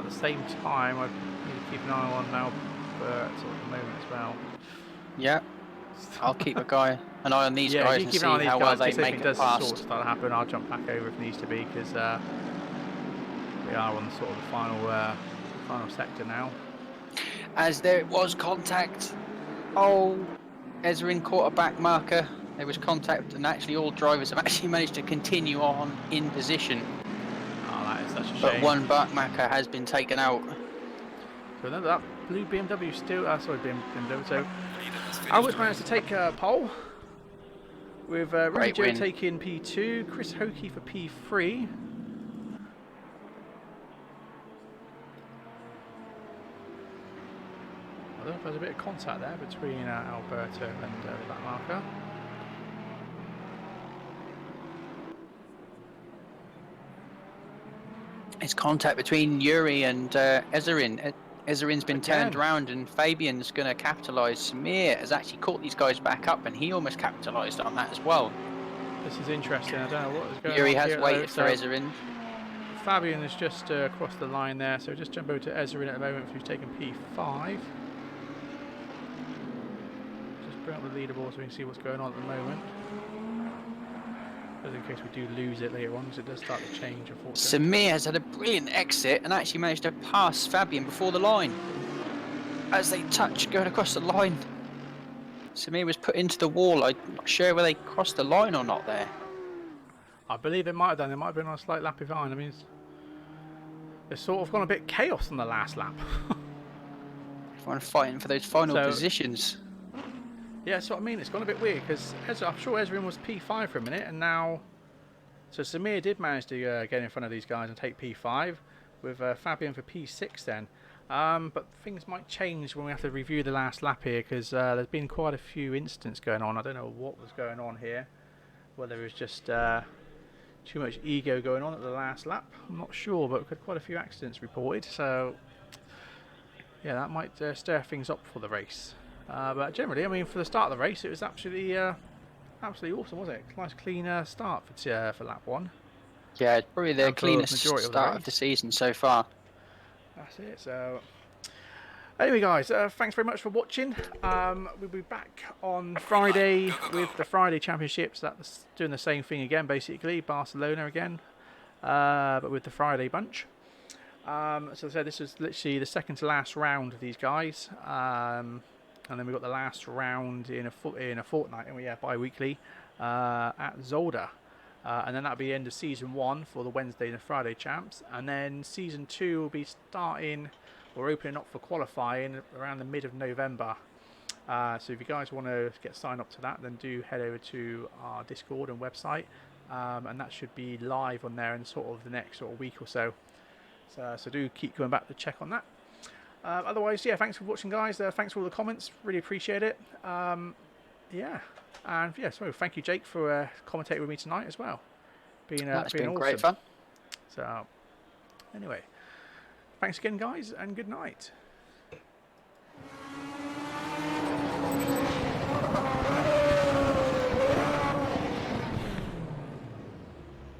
the same time, I need to keep an eye on Albert at the moment as well. Yeah, I'll keep an eye on these Yeah, guys you and keep see an eye on these how well guys. they If make anything it does sort of past. start to happen, I'll jump back over if needs to be, because we are on sort of the final sector now. As there was contact. Oh, Ezrin caught a back marker. There was contact, and actually all drivers have actually managed to continue on in position. Oh, that is such a shame. But one back marker has been taken out. So that blue BMW still, sorry, BMW. So Leader has finished Albert's the managed to race. take pole with Rudy Great Joe win. taking P2, Chris Hokie for P3. I don't know if there's a bit of contact there between Alberto and the back marker. It's contact between Yuri and Ezrin. Ezrin's been turned Again. around, and Fabian's going to capitalise. Samir has actually caught these guys back up, and he almost capitalised on that as well. This is interesting. I don't know what is going Yuri on has here. waited for So Ezrin. Fabian has just crossed the line there, so just jump over to Ezrin at the moment, who's taking P5. Just bring up the leaderboard so we can see what's going on at the moment. Just in case we do lose it later on, because it does start to change, unfortunately. Samir has had a brilliant exit and actually managed to pass Fabian before the line. As they touch going across the line, Samir was put into the wall. I'm not sure whether they crossed the line or not there. I believe it might have done. It might have been on a slight lap behind. I mean, it's sort of gone a bit chaos on the last lap. Everyone fighting for those final So- positions. Yeah, that's what I mean. It's gone a bit weird, because I'm sure Ezrin was P5 for a minute, and now... So Samir did manage to get in front of these guys and take P5, with Fabian for P6 then. But things might change when we have to review the last lap here, because there's been quite a few incidents going on. I don't know what was going on here. Whether it was just too much ego going on at the last lap, I'm not sure, but we've had quite a few accidents reported, so yeah, that might stir things up for the race. But generally, I mean, for the start of the race, it was absolutely awesome, wasn't it? Nice clean start for lap 1. Yeah, it's probably the And for the cleanest majority of the start of race. the season so far. That's it. So anyway, guys, thanks very much for watching. We'll be back on Friday with the Friday Championships. That's doing the same thing again, basically. Barcelona again, but with the Friday bunch. So as I said, this is literally the second to last round of these guys. And then we've got the last round in a fortnight, and bi-weekly at Zolder. And then that'll be the end of Season 1 for the Wednesday and the Friday champs. And then Season 2 will be starting, or opening up for qualifying around the mid of November. So if you guys want to get signed up to that, then do head over to our Discord and website. And that should be live on there in sort of the next sort of week or so. So do keep going back to check on that. Otherwise, yeah, thanks for watching, guys. Thanks for all the comments. Really appreciate it. Yeah. And yeah, so thank you, Jake, for commentating with me tonight as well. That's been awesome. great fun. So, anyway, thanks again, guys, and good night.